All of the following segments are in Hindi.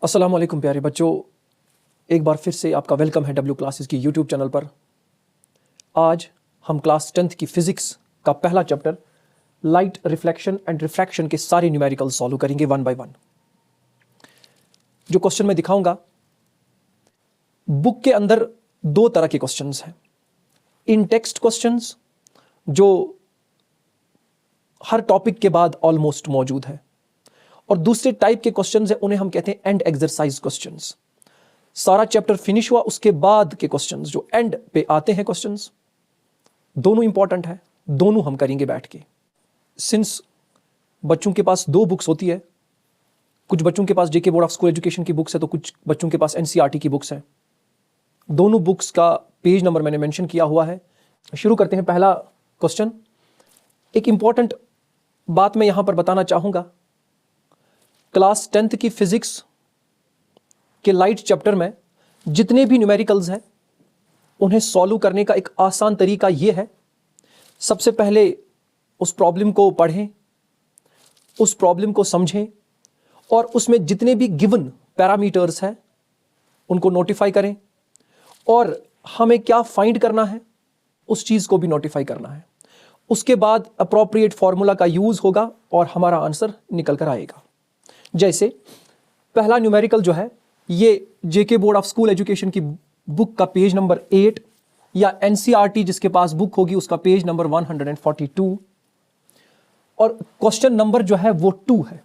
अस्सलाम वालेकुम प्यारे बच्चों, एक बार फिर से आपका वेलकम है डब्ल्यू क्लासेस की यूट्यूब चैनल पर। आज हम क्लास 10th की फिजिक्स का पहला chapter light reflection and refraction के सारे न्यूमेरिकल सॉल्व करेंगे वन बाय वन। जो क्वेश्चन मैं दिखाऊंगा, बुक के अंदर दो तरह के क्वेश्चंस हैं। इन टेक्स्ट क्वेश्चंस जो हर टॉपिक के बाद ऑलमोस्ट मौजूद है, और दूसरे टाइप के क्वेश्चंस हैं, उन्हें हम कहते हैं एंड एक्सरसाइज क्वेश्चंस। सारा चैप्टर फिनिश हुआ उसके बाद के क्वेश्चंस जो एंड पे आते हैं क्वेश्चंस, दोनों इंपॉर्टेंट है, दोनों हम करेंगे बैठ के। सिंस बच्चों के पास दो बुक्स होती है, कुछ बच्चों के पास जेके बोर्ड ऑफ स्कूल एजुकेशन की बुक्स है, तो कुछ बच्चों के पास एनसीईआरटी की बुक्स हैं। दोनों बुक्स का पेज नंबर मैंने मेंशन किया हुआ है। शुरू करते हैं। पहला क्वेश्चन, एक इंपॉर्टेंट बात मैं यहां पर बताना चाहूंगा। क्लास 10th की फिजिक्स के लाइट चैप्टर में जितने भी न्यूमेरिकल्स हैं उन्हें सॉल्व करने का एक आसान तरीका यह है, सबसे पहले उस प्रॉब्लम को पढ़ें, उस प्रॉब्लम को समझें, और उसमें जितने भी गिवन पैरामीटर्स हैं उनको नोटिफाई करें, और हमें क्या फाइंड करना है उस चीज़ को भी नोटिफाई करना है। उसके बाद अप्रोप्रिएट फॉर्मूला का यूज़ होगा और हमारा आंसर निकल कर आएगा। जैसे पहला न्यूमेरिकल जो है, ये जेके बोर्ड ऑफ स्कूल एजुकेशन की बुक का पेज नंबर 8 या एनसीईआरटी जिसके पास बुक होगी उसका पेज नंबर 142, और क्वेश्चन नंबर जो है वो 2 है।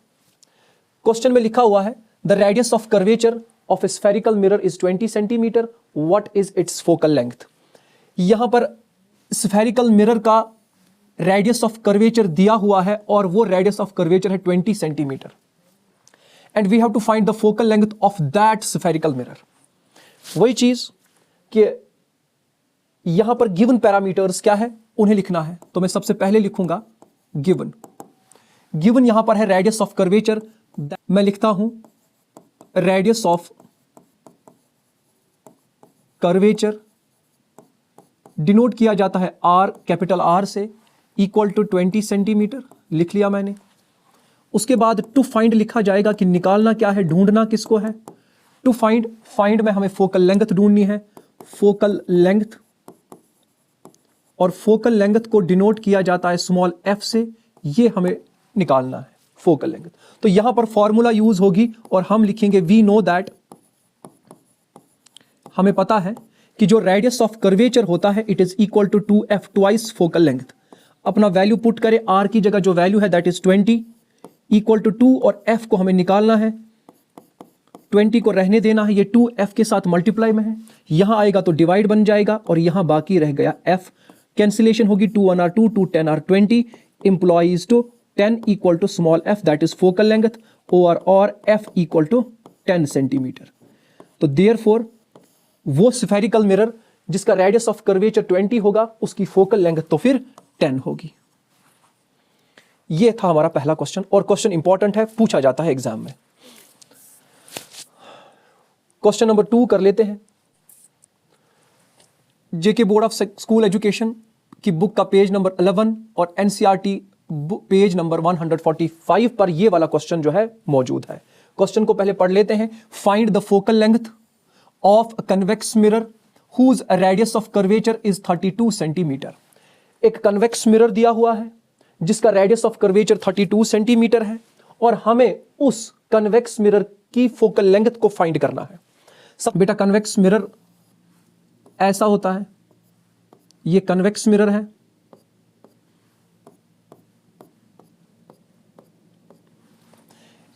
क्वेश्चन में लिखा हुआ है the radius of curvature of A spherical mirror is 20 centimetre, what is it's focal length. यहां पर स्फेरिकल मिरर का रेडियस ऑफ कर्वेचर दिया हुआ है और वो रेडियस ऑफ कर्वेचर है 20 centimetre, and we have to find the focal length of that spherical mirror. वही चीज कि यहां पर गिवन पैरामीटर्स क्या है उन्हें लिखना है, तो मैं सबसे पहले लिखूंगा गिवन यहां पर है रेडियस ऑफ कर्वेचर। मैं लिखता हूं रेडियस ऑफ कर्वेचर डिनोट किया जाता है आर, कैपिटल आर से, इक्वल टू 20 सेंटीमीटर। लिख लिया मैंने। उसके बाद टू फाइंड लिखा जाएगा कि निकालना क्या है, ढूंढना किसको है। टू फाइंड में हमें फोकल लेंथ ढूंढनी है, फोकल लेंथ, और फोकल लेंथ को डिनोट किया जाता है स्मॉल एफ से, ये हमें निकालना है फोकल लेंथ। तो यहां पर फॉर्मूला यूज होगी और हम लिखेंगे वी नो दैट, हमें पता है कि जो रेडियस ऑफ कर्वेचर होता है it is equal to 2f twice focal length. अपना वैल्यू पुट करें, आर की जगह जो वैल्यू है दैट इज 20 इक्वल टू 2, और f को हमें निकालना है, 20 को रहने देना है, ये 2f के साथ मल्टीप्लाई में है, यहां आएगा तो डिवाइड बन जाएगा, और यहां बाकी रह गया f। कैंसिलेशन होगी, 2 1 are 2, 2 10 are 20, implies to 10 equal to small f that is focal length over और f इक्वल टू 10 सेंटीमीटर। तो देयरफॉर वो स्फेरिकल मिरर जिसका रेडियस ऑफ कर्वेचर 20 होगा उसकी फोकल लेंथ तो फिर 10 होगी। ये था हमारा पहला क्वेश्चन, और क्वेश्चन इंपॉर्टेंट है, पूछा जाता है एग्जाम में। क्वेश्चन नंबर 2 कर लेते हैं। जेके बोर्ड ऑफ स्कूल एजुकेशन की बुक का पेज नंबर 11 और एनसीईआरटी पेज नंबर 145 पर यह वाला क्वेश्चन जो है मौजूद है। क्वेश्चन को पहले पढ़ लेते हैं। Find the focal length of a convex mirror whose radius of curvature is 32 centimetre. एक कन्वेक्स मिरर दिया हुआ है जिसका रेडियस ऑफ कर्वेचर 32 सेंटीमीटर है, और हमें उस कन्वेक्स मिरर की फोकल लेंथ को फाइंड करना है। सब बेटा, कन्वेक्स मिरर ऐसा होता है, ये कन्वेक्स मिरर है,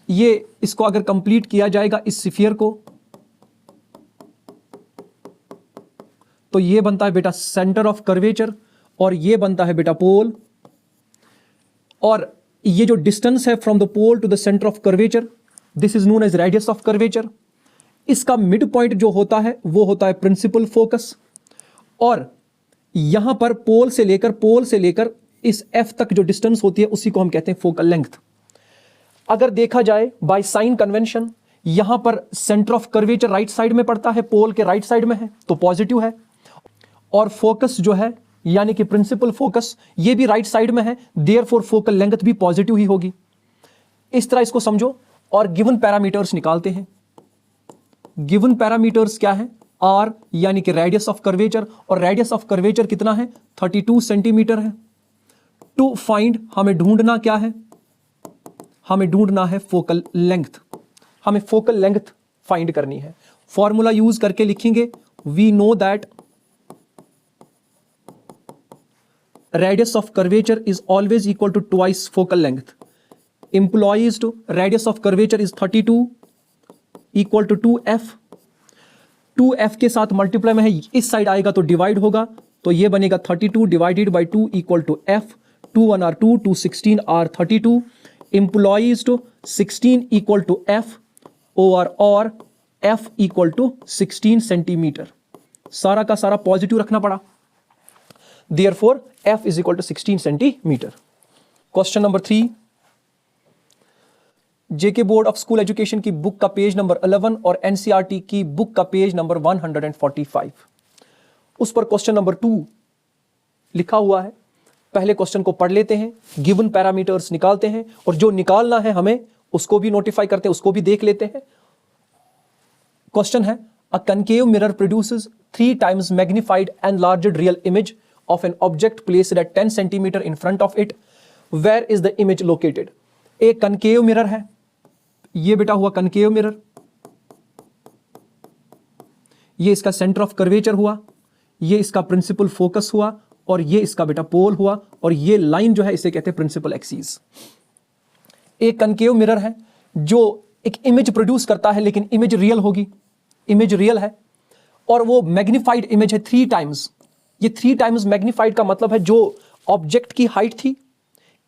ये इसको अगर कंप्लीट किया जाएगा इस स्फीयर को, तो ये बनता है बेटा सेंटर ऑफ कर्वेचर, और ये बनता है बेटा पोल, और ये जो डिस्टेंस है from the pole to the centre of curvature this is known as radius of curvature. इसका मिड पॉइंट जो होता है वो होता है प्रिंसिपल फोकस, और यहां पर पोल से लेकर इस f तक जो डिस्टेंस होती है उसी को हम कहते हैं फोकल लेंथ। अगर देखा जाए बाय साइन कन्वेंशन, यहां पर centre of curvature right side में पड़ता है, पोल के राइट साइड में है तो पॉजिटिव है, और फोकस जो है यानी कि प्रिंसिपल फोकस ये भी राइट साइड में है, देयरफॉर फोकल लेंथ भी पॉजिटिव ही होगी। इस तरह इसको समझो और गिवन पैरामीटर्स निकालते हैं। गिवन पैरामीटर्स क्या है, आर यानी कि रेडियस ऑफ कर्वेचर, और रेडियस ऑफ कर्वेचर कितना है 32 सेंटीमीटर है। टू फाइंड हमें ढूंढना क्या है, हमें ढूंढना है फोकल लेंथ, हमें फोकल लेंथ फाइंड करनी है। फॉर्मूला यूज करके लिखेंगे, we know that radius of curvature is always equal to twice focal length, implies to radius of curvature is 32 equal to 2f, 2f के साथ मल्टीप्लाई में है, इस साइड आएगा तो डिवाइड होगा, तो ये बनेगा 32 divided by 2 equal to f, 2 1 are 2, 2 16 are 32, implies to 16 equal to f over और f इक्वल टू 16 सेंटीमीटर। सारा का सारा पॉजिटिव रखना पड़ा, therefore f is equal to 16 centimetre. Question number 3, JK board of school education की बुक का पेज नंबर 11 और एनसीईआरटी की बुक का पेज नंबर 145, उस पर क्वेश्चन नंबर 2 लिखा हुआ है। पहले क्वेश्चन को पढ़ लेते हैं, गिवन पैरामीटर्स निकालते हैं, और जो निकालना है हमें उसको भी नोटिफाई करते हैं, उसको भी देख लेते हैं। क्वेश्चन है, a concave mirror produces 3 times magnified and larger real image of an object placed at 10 centimetre in front of it, where is the image located. एक कनकेव मिरर है, ये बेटा हुआ कनकेव मिरर, ये इसका सेंटर ऑफ कर्वेचर हुआ, ये इसका प्रिंसिपल फोकस हुआ, और ये इसका बेटा पोल हुआ, और ये लाइन जो है इसे कहते हैं प्रिंसिपल एक्सिस। एक कनकेव मिरर है जो एक इमेज प्रोड्यूस करता है, लेकिन इमेज रियल होगी, इमेज रियल है, और वो मैग्निफाइड इमेज है 3 times। ये 3 times मैग्निफाइड का मतलब है जो ऑब्जेक्ट की हाइट थी,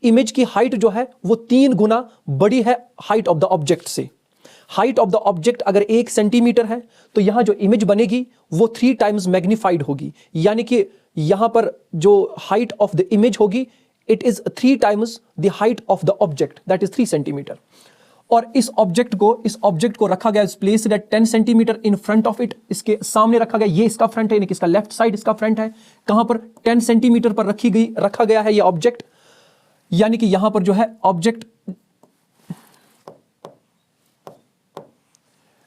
इमेज की हाइट जो है वो 3 गुना बड़ी है हाइट ऑफ द ऑब्जेक्ट से। हाइट ऑफ द ऑब्जेक्ट अगर 1 सेंटीमीटर है तो यहां जो इमेज बनेगी वो 3 times मैग्निफाइड होगी, यानी कि यहां पर जो हाइट ऑफ द इमेज होगी it is 3 times the height of the object, that is 3 centimetre. और इस ऑब्जेक्ट को रखा गया placed at 10 centimetre in front of it, इसके सामने रखा गया, ये इसका फ्रंट है, यानी कि इसका लेफ्ट साइड इसका फ्रंट है। कहां पर 10 सेंटीमीटर पर रखा गया है ये ऑब्जेक्ट, यानी कि यहां पर जो है object,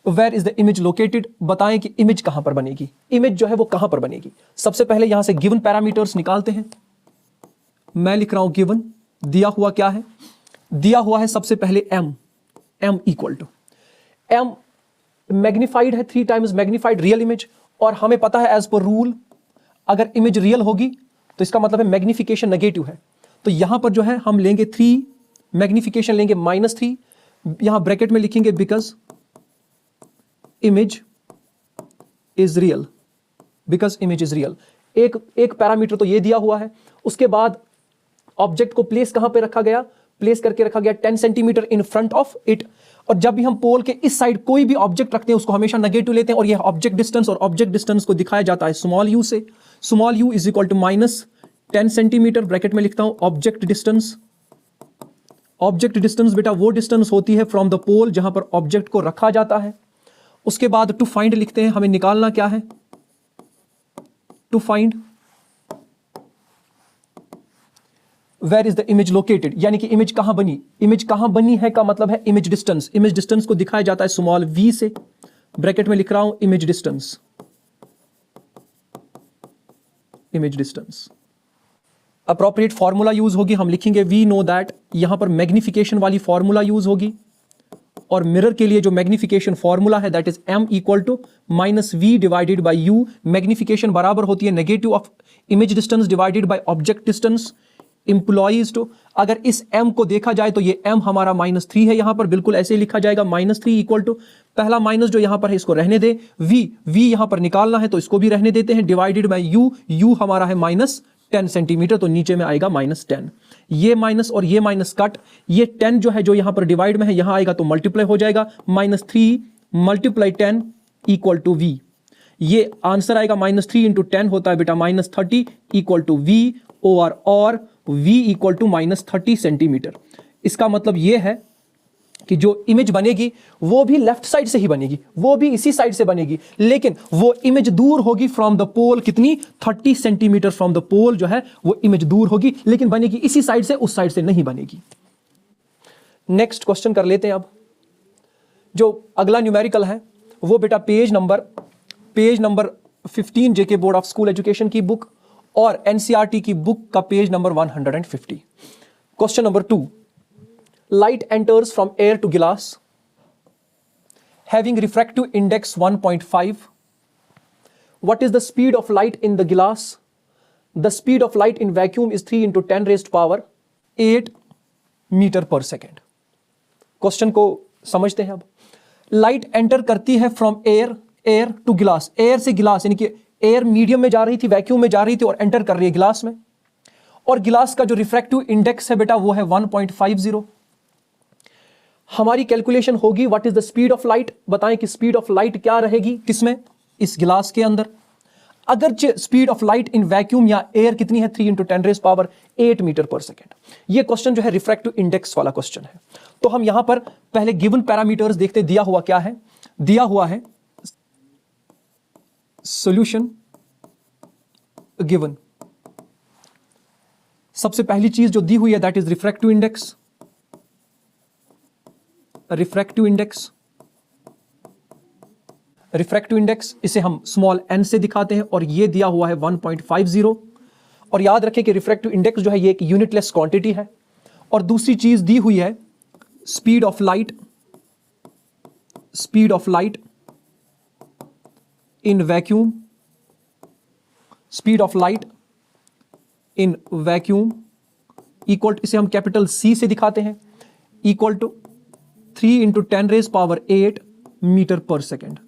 where is the image located, बताएं कि इमेज कहां पर बनेगी, इमेज जो है वो कहां पर बनेगी। सबसे पहले यहां से गिवन पैरामीटर्स निकालते हैं। मैं लिख रहा हूं गिवन, दिया हुआ क्या है, दिया हुआ है सबसे पहले m equal to m magnified है 3 times मैग्निफाइड रियल इमेज, और हमें पता है एज पर रूल अगर इमेज रियल होगी तो इसका मतलब है मैग्निफिकेशन नेगेटिव है, तो यहां पर जो है हम लेंगे 3, मैग्निफिकेशन लेंगे -3, यहां ब्रैकेट में लिखेंगे because image is real, because image is real. एक पैरामीटर तो ये दिया हुआ है। उसके बाद ऑब्जेक्ट को प्लेस कहां पे रखा गया, प्लेस करके रखा गया 10 centimetre in front of it, और जब भी हम पोल के इस साइड कोई भी ऑब्जेक्ट रखते हैं उसको हमेशा नेगेटिव लेते हैं, और यह ऑब्जेक्ट डिस्टेंस, और ऑब्जेक्ट डिस्टेंस को दिखाया जाता है स्मॉल यू से, small U is equal to -10 centimetre, bracket में लिखता हूं ऑब्जेक्ट डिस्टेंस। ऑब्जेक्ट डिस्टेंस बेटा वो डिस्टेंस होती है फ्रॉम द पोल जहां पर ऑब्जेक्ट को रखा जाता है। उसके बाद टू फाइंड लिखते हैं, हमें निकालना क्या है, to find where is the image located, यानी कि इमेज कहां बनी, इमेज कहां बनी है का मतलब है इमेज डिस्टेंस। इमेज डिस्टेंस को दिखाया जाता है स्मॉल v से, ब्रैकेट में लिख रहा हूं image distance, image distance. Appropriate formula use होगी, हम लिखेंगे वी नो दैट, यहां पर मैग्निफिकेशन वाली फॉर्मूला यूज होगी, और मिरर के लिए जो मैग्निफिकेशन फॉर्मूला है that is m equal to -v divided by u। Magnification बराबर होती है negative of image distance divided by object distance implies to. अगर इस m को देखा जाए तो ये m हमारा -3 है, यहां पर बिल्कुल ऐसे ही लिखा जाएगा -3 इक्वल टू, पहला माइनस जो यहां पर है इसको रहने दे, v यहां पर निकालना है तो इसको भी रहने देते हैं, डिवाइडेड बाय u हमारा है -10 सेंटीमीटर, तो नीचे में आएगा -10। ये माइनस और ये माइनस कट, ये 10 जो है जो यहां पर डिवाइड में है यहां आएगा तो मल्टीप्लाई हो जाएगा, -3 × 10 इक्वल टू v। ये आंसर आएगा -3 × 10 होता है बेटा -30 इक्वल टू v ओवर, और v इक्वल टू -30 सेंटीमीटर। इसका मतलब ये है कि जो इमेज बनेगी वो भी लेफ्ट साइड से ही बनेगी, वो भी इसी साइड से बनेगी, लेकिन वो इमेज दूर होगी फ्रॉम द पोल, कितनी 30 सेंटीमीटर फ्रॉम द पोल जो है वो इमेज दूर होगी, लेकिन बनेगी इसी साइड से, उस साइड से नहीं बनेगी। नेक्स्ट क्वेश्चन कर लेते हैं अब। जो अगला न्यूमेरिकल है वो बेटा page number 15 JK board of school education की बुक और एनसीईआरटी की बुक का page number 150। Question number 2, light enters from air to glass having refractive index 1.5. What is the speed of light in the glass? The speed of light in vacuum is 3 into 10 raised power 8 metre पर सेकेंड। क्वेश्चन को समझते हैं। अब लाइट एंटर करती है फ्रॉम एयर टू गिलास, एयर से गिलास, यानी कि एयर मीडियम में जा रही थी, वैक्यूम में जा रही थी और एंटर कर रही है गिलास में, और गिलास का जो रिफ्रैक्टिव इंडेक्स है बेटा वो है 1.50। हमारी कैलकुलेशन होगी what is the speed of light. बताएं कि स्पीड ऑफ लाइट क्या रहेगी किसमें, इस गिलास के अंदर। अगर speed of light in vacuum या एयर कितनी है, 3 into 10 raised power 8 मीटर पर सेकेंड। ये क्वेश्चन जो है रिफ्रैक्टिव इंडेक्स वाला क्वेश्चन है। तो हम यहां पर पहले गिवन पैरामीटर्स देखते, दिया हुआ क्या है, दिया हुआ है सॉल्यूशन गिवन। सबसे पहली चीज जो दी हुई है that is refractive index. Refractive index इसे हम स्मॉल n से दिखाते हैं और ये दिया हुआ है 1.50। और याद रखें कि रिफ्रैक्टिव इंडेक्स जो है ये एक यूनिटलेस क्वांटिटी है। और दूसरी चीज दी हुई है speed of light in vacuum, speed of light in vacuum equal, इसे हम कैपिटल C से दिखाते हैं, equal to 3 into 10 raised power 8 metre पर सेकेंड।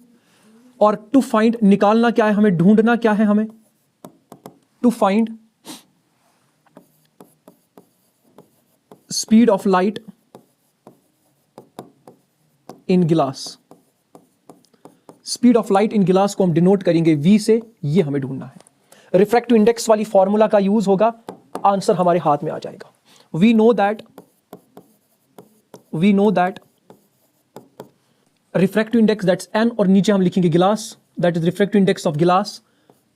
और टू फाइंड, निकालना क्या है हमें, ढूंढना क्या है हमें, to find speed of light in glass. Speed of light in गिलास को हम डिनोट करेंगे V से, ये हमें ढूंढना है। रिफ्रैक्टिव इंडेक्स वाली फॉर्मूला का यूज होगा, आंसर हमारे हाथ में आ जाएगा। We know that refractive index that's n, और नीचे हम लिखेंगे glass, that is refractive index of glass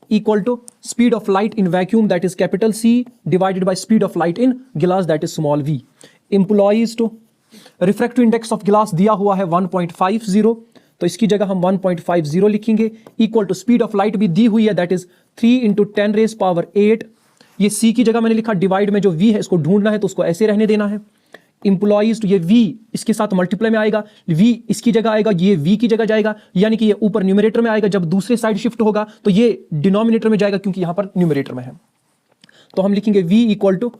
equal to speed of light in vacuum that is capital C divided by speed of light in glass that is small v। Implies to refractive index of glass दिया हुआ है 1.50, तो इसकी जगह हम 1.50 लिखेंगे, equal to speed of light भी दी हुई है that is 3 into 10 raised power 8। ये C की जगह मैंने लिखा, डिवाइड में जो V है इसको ढूंढना है तो उसको ऐसे रहने देना है। एम्प्लॉइज तो ये V इसके साथ मल्टीप्लाई में आएगा, V इसकी जगह आएगा, ये V की जगह जाएगा, यानी कि ये ऊपर न्यूमरेटर में आएगा, जब दूसरे साइड शिफ्ट होगा तो ये डिनोमिनेटर में जाएगा क्योंकि यहां पर न्यूमरेटर में है। तो हम लिखेंगे V equal to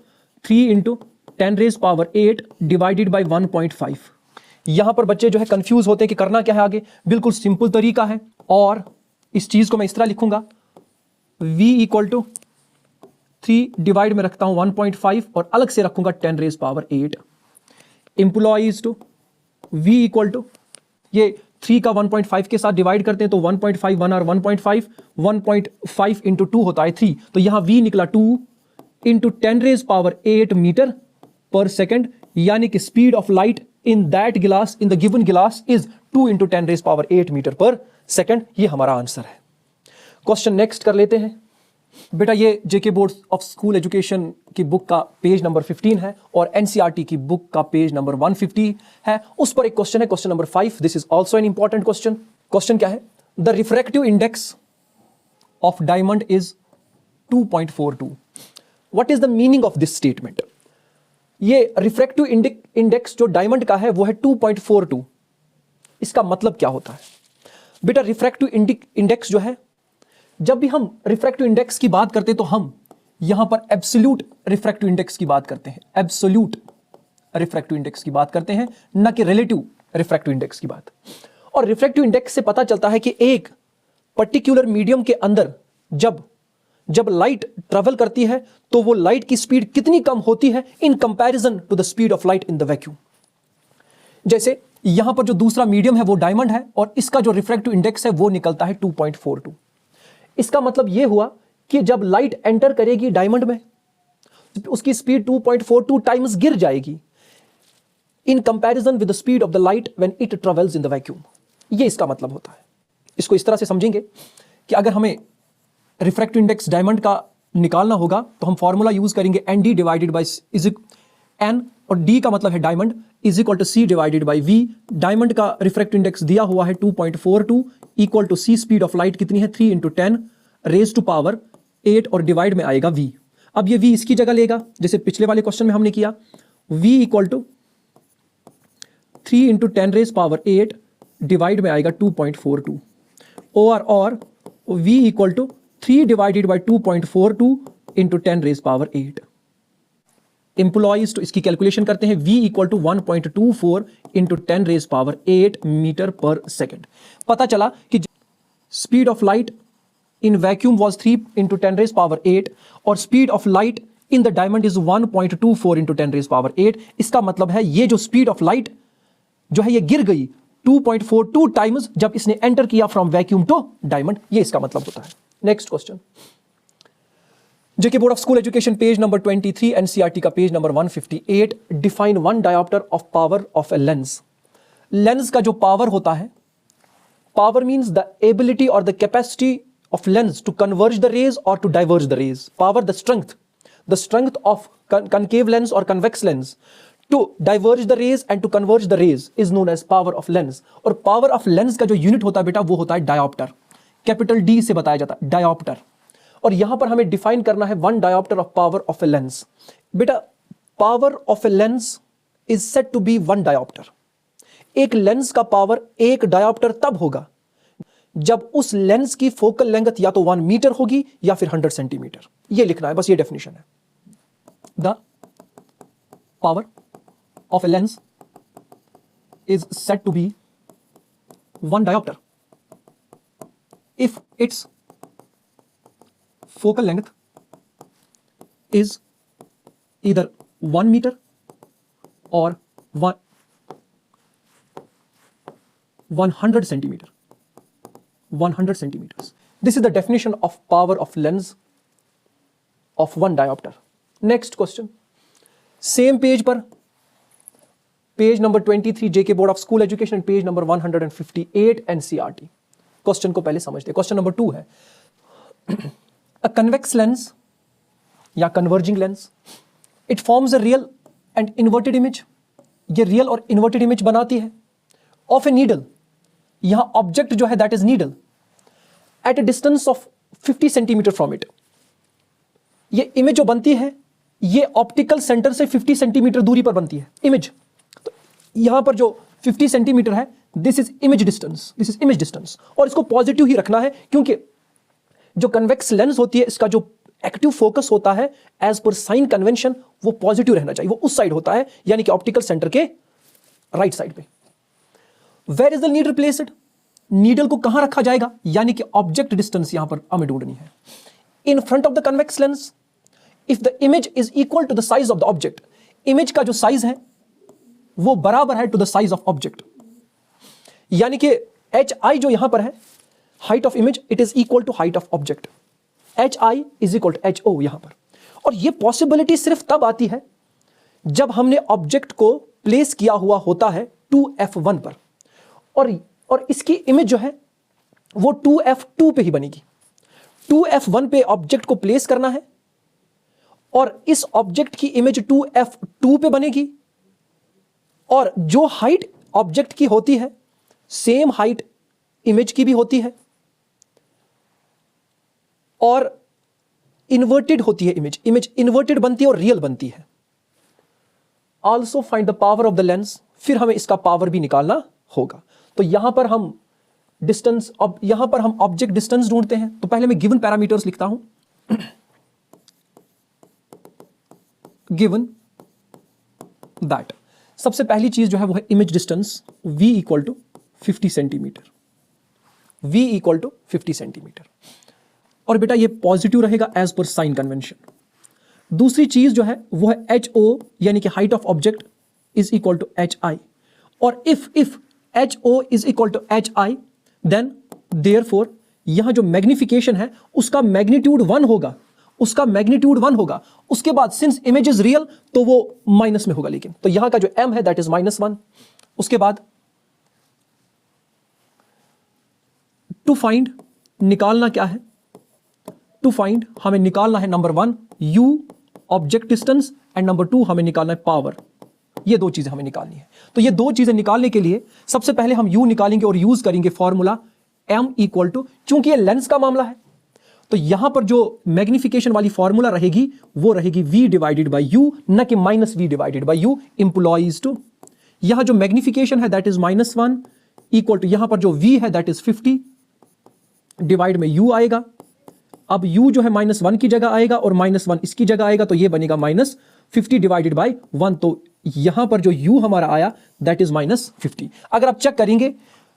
3 into 10 raised power 8 divided by 1.5। यहां पर बच्चे जो है कंफ्यूज होते हैं कि करना क्या है आगे। बिल्कुल सिंपल तरीका है, और इस चीज को मैं इस तरह लिखूंगा, V इक्वल टू 3 डिवाइड में रखता हूं 1.5 और अलग से रखूंगा 10 raised power 8। Implies to V equal to, ये 3 का 1.5 के साथ डिवाइड करते हैं तो 1.5 1 और 1.5 इंटू 2 होता है 3, तो यहां V निकला 2 इंटू 10 raised power 8 मीटर पर सेकेंड, यानी कि speed of light in that glass, in the given glass is 2 into 10 raised power 8 metre पर सेकेंड। ये हमारा आंसर है। क्वेश्चन नेक्स्ट कर लेते हैं। बेटा ये जेके बोर्ड ऑफ स्कूल एजुकेशन की बुक का पेज नंबर 15 है और एनसीईआरटी की बुक का पेज नंबर 150 है। उस पर एक क्वेश्चन है, question number 5। This is also an important question. Question क्या है, the refractive index of diamond is 2.42। What is the meaning of this statement. ये रिफ्रैक्टिव इंडेक्स जो डायमंड का है वो है 2.42। इसका मतलब क्या होता है बेटा। रिफ्रैक्टिव इंडेक्स जो है, जब भी हम रिफ्रैक्टिव इंडेक्स की बात करते हैं तो हम यहां पर एब्सोल्यूट रिफ्रैक्टिव इंडेक्स की बात करते हैं, एब्सोल्यूट रिफ्रैक्टिव इंडेक्स की बात करते हैं, न कि रिलेटिव रिफ्रैक्टिव इंडेक्स की बात। और रिफ्रैक्टिव इंडेक्स से पता चलता है कि एक पर्टिकुलर मीडियम के अंदर जब लाइट ट्रेवल करती है तो वो लाइट की स्पीड कितनी कम होती है in comparison to the speed of light in the vacuum. जैसे यहां पर जो दूसरा मीडियम है वो डायमंड है और इसका जो रिफ्रैक्टिव इंडेक्स है वो निकलता है 2.42। इसका मतलब यह हुआ कि जब लाइट एंटर करेगी डायमंड में उसकी स्पीड 2.42 टाइम्स गिर जाएगी in comparison with the speed of the light when it travels in the vacuum. यह इसका मतलब होता है। इसको इस तरह से समझेंगे कि अगर हमें रिफ्रैक्टिव इंडेक्स डायमंड का निकालना होगा तो हम फॉर्मूला यूज करेंगे ND डिवाइडेड बाई N, और D का मतलब है diamond, is equal to C divided by V. Diamond का रिफ्रैक्टिव इंडेक्स दिया हुआ है 2.42 equal to C speed of light कितनी है 3 × 10 रेज टू पावर 8 और डिवाइड में आएगा v। अब ये v इसकी जगह लेगा जैसे पिछले वाले क्वेश्चन में हमने किया, v equal to 3 × 10 raise power 8 divide में आएगा 2.42 और v equal to 3 divided by 2.42 into 10 raise power 8। Implies तो इसकी कैलकुलेशन करते हैं, v equal to 1.24 into 10 raise power 8 metre पर सेकेंड। पता चला कि speed of light in vacuum was 3 into 10 raise power 8 और speed of light in the diamond is 1.24 into 10 raise power 8। इसका मतलब है ये जो स्पीड ऑफ लाइट जो है ये गिर गई 2.42 टाइम्स जब इसने एंटर किया फ्रॉम वैक्यूम टू डायमंड, ये इसका मतलब होता है। Next question, JK board of school education page number 23, NCERT का page number 158। Define one dioptre of power of a lens. Lens का जो पावर होता है, पावर मींस द एबिलिटी और the capacity of lens to converge the rays or to diverge the rays. Power, the strength of concave lens or convex lens to diverge the rays and to converge the rays is known as power of lens. और power of lens का जो यूनिट होता है बेटा वो होता है डायोप्टर, कैपिटल D से बताया जाता है डायोप्टर। और यहां पर हमें डिफाइन करना है one dioptre of power of a lens. बेटा power of a lens is said to be one dioptre. एक लेंस का पावर एक डायोप्टर तब होगा जब उस लेंस की फोकल लेंथ या तो 1 मीटर होगी या फिर 100 सेंटीमीटर। ये लिखना है, बस ये डेफिनेशन है। The power of a lens is said to be one dioptre if it's focal length is either 1 metre और 100 centimetre. 100 centimeters. This is the definition of power of lens of one diopter. Next question. Same page पर, page number 23 JK Board of School Education and page number 158 NCERT. Question को पहले समझते हैं। Question number 2 है a convex lens या converging lens, it forms a real and inverted image. ये real और inverted image बनाती है of a needle. यहाँ ऑब्जेक्ट जो है that is needle at a distance of 50 centimetre from it. ये इमेज जो बनती है ये ऑप्टिकल सेंटर से 50 सेंटीमीटर दूरी पर बनती है इमेज। तो यहां पर जो 50 सेंटीमीटर है दिस इज इमेज डिस्टेंस, और इसको पॉजिटिव ही रखना है क्योंकि जो कन्वेक्स लेंस होती है इसका जो एक्टिव फोकस होता है एज पर साइन कन्वेंशन वो पॉजिटिव रहना चाहिए, वो उस साइड होता है यानी कि ऑप्टिकल सेंटर के राइट साइड पे। Where is the needle placed? Needle को कहां रखा जाएगा यानी कि ऑब्जेक्ट डिस्टेंस यहां पर हमें ढूंढनी है। In front of the convex lens if the image is equal to the size of the object, image का जो साइज है वो बराबर है to the size of object, यानी कि HI जो यहां पर है height of image it is equal to height of object, HI is equal to HO यहां पर। और ये पॉसिबिलिटी सिर्फ तब आती है जब हमने ऑब्जेक्ट को प्लेस किया हुआ होता है 2F1 पर, और इसकी इमेज जो है वो 2F2 पे ही बनेगी। 2F1 पे ऑब्जेक्ट को प्लेस करना है और इस ऑब्जेक्ट की इमेज 2F2 पे बनेगी, और जो हाइट ऑब्जेक्ट की होती है सेम हाइट इमेज की भी होती है, और इन्वर्टेड होती है इमेज इन्वर्टेड बनती है और रियल बनती है। Also find the power of the lens, फिर हमें इसका पावर भी निकालना होगा। तो यहां पर हम डिस्टेंस, अब यहां पर हम ऑब्जेक्ट डिस्टेंस ढूंढते हैं। तो पहले मैं गिवन पैरामीटर्स लिखता हूं। गिवन दैट सबसे पहली चीज जो है वो है image distance v equal to 50 centimetre, v equal to 50 centimetre, और बेटा ये पॉजिटिव रहेगा एज पर साइन कन्वेंशन। दूसरी चीज जो है वो है HO यानी कि height of object is equal to HI, और if HO is equal to HI then therefore यहां जो मैग्निफिकेशन है उसका मैग्नीट्यूड 1 होगा, उसके बाद सिंस इमेज इज रियल तो वो माइनस में होगा, लेकिन तो यहां का जो m है दैट इज -1। उसके बाद टू फाइंड निकालना क्या है, टू फाइंड हमें निकालना है number 1 u object distance and number 2 हमें निकालना है पावर ये दो चीजें हमें निकालनी है। तो ये दो चीजें निकालने के लिए सबसे पहले हम u निकालेंगे और यूज करेंगे फॉर्मूला m इक्वल टू, चूंकि ये लेंस का मामला है तो यहां पर जो मैग्निफिकेशन वाली फॉर्मूला रहेगी वो रहेगी v डिवाइडेड बाई u, न कि minus v divided by u implies to. यहां जो मैग्निफिकेशन है दैट इज -1 इक्वल टू, यहां पर जो v है दैट इज 50 डिवाइड में u आएगा। अब u जो है -1 की जगह आएगा और -1 इसकी जगह आएगा तो ये बनेगा -50 डिवाइडेड बाई 1। तो यहां पर जो u हमारा आया दैट इज -50। अगर आप चेक करेंगे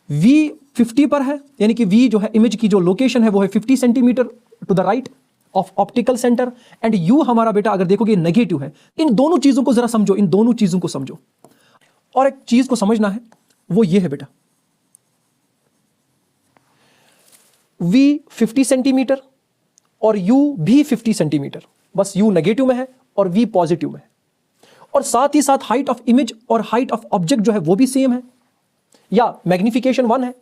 v 50 पर है, यानी कि v जो है इमेज की जो लोकेशन है वो है 50 centimetre to the right of optical centre, and u हमारा बेटा अगर देखोगे नेगेटिव है। इन दोनों चीजों को जरा समझो, इन दोनों चीजों को समझो। और एक चीज को समझना है वो ये है बेटा, v 50 सेंटीमीटर और u भी 50 सेंटीमीटर, बस u नेगेटिव में है और v पॉजिटिव में है। और साथ ही साथ हाइट ऑफ इमेज और हाइट ऑफ ऑब्जेक्ट जो है वो भी सेम है, या मैग्निफिकेशन 1 है।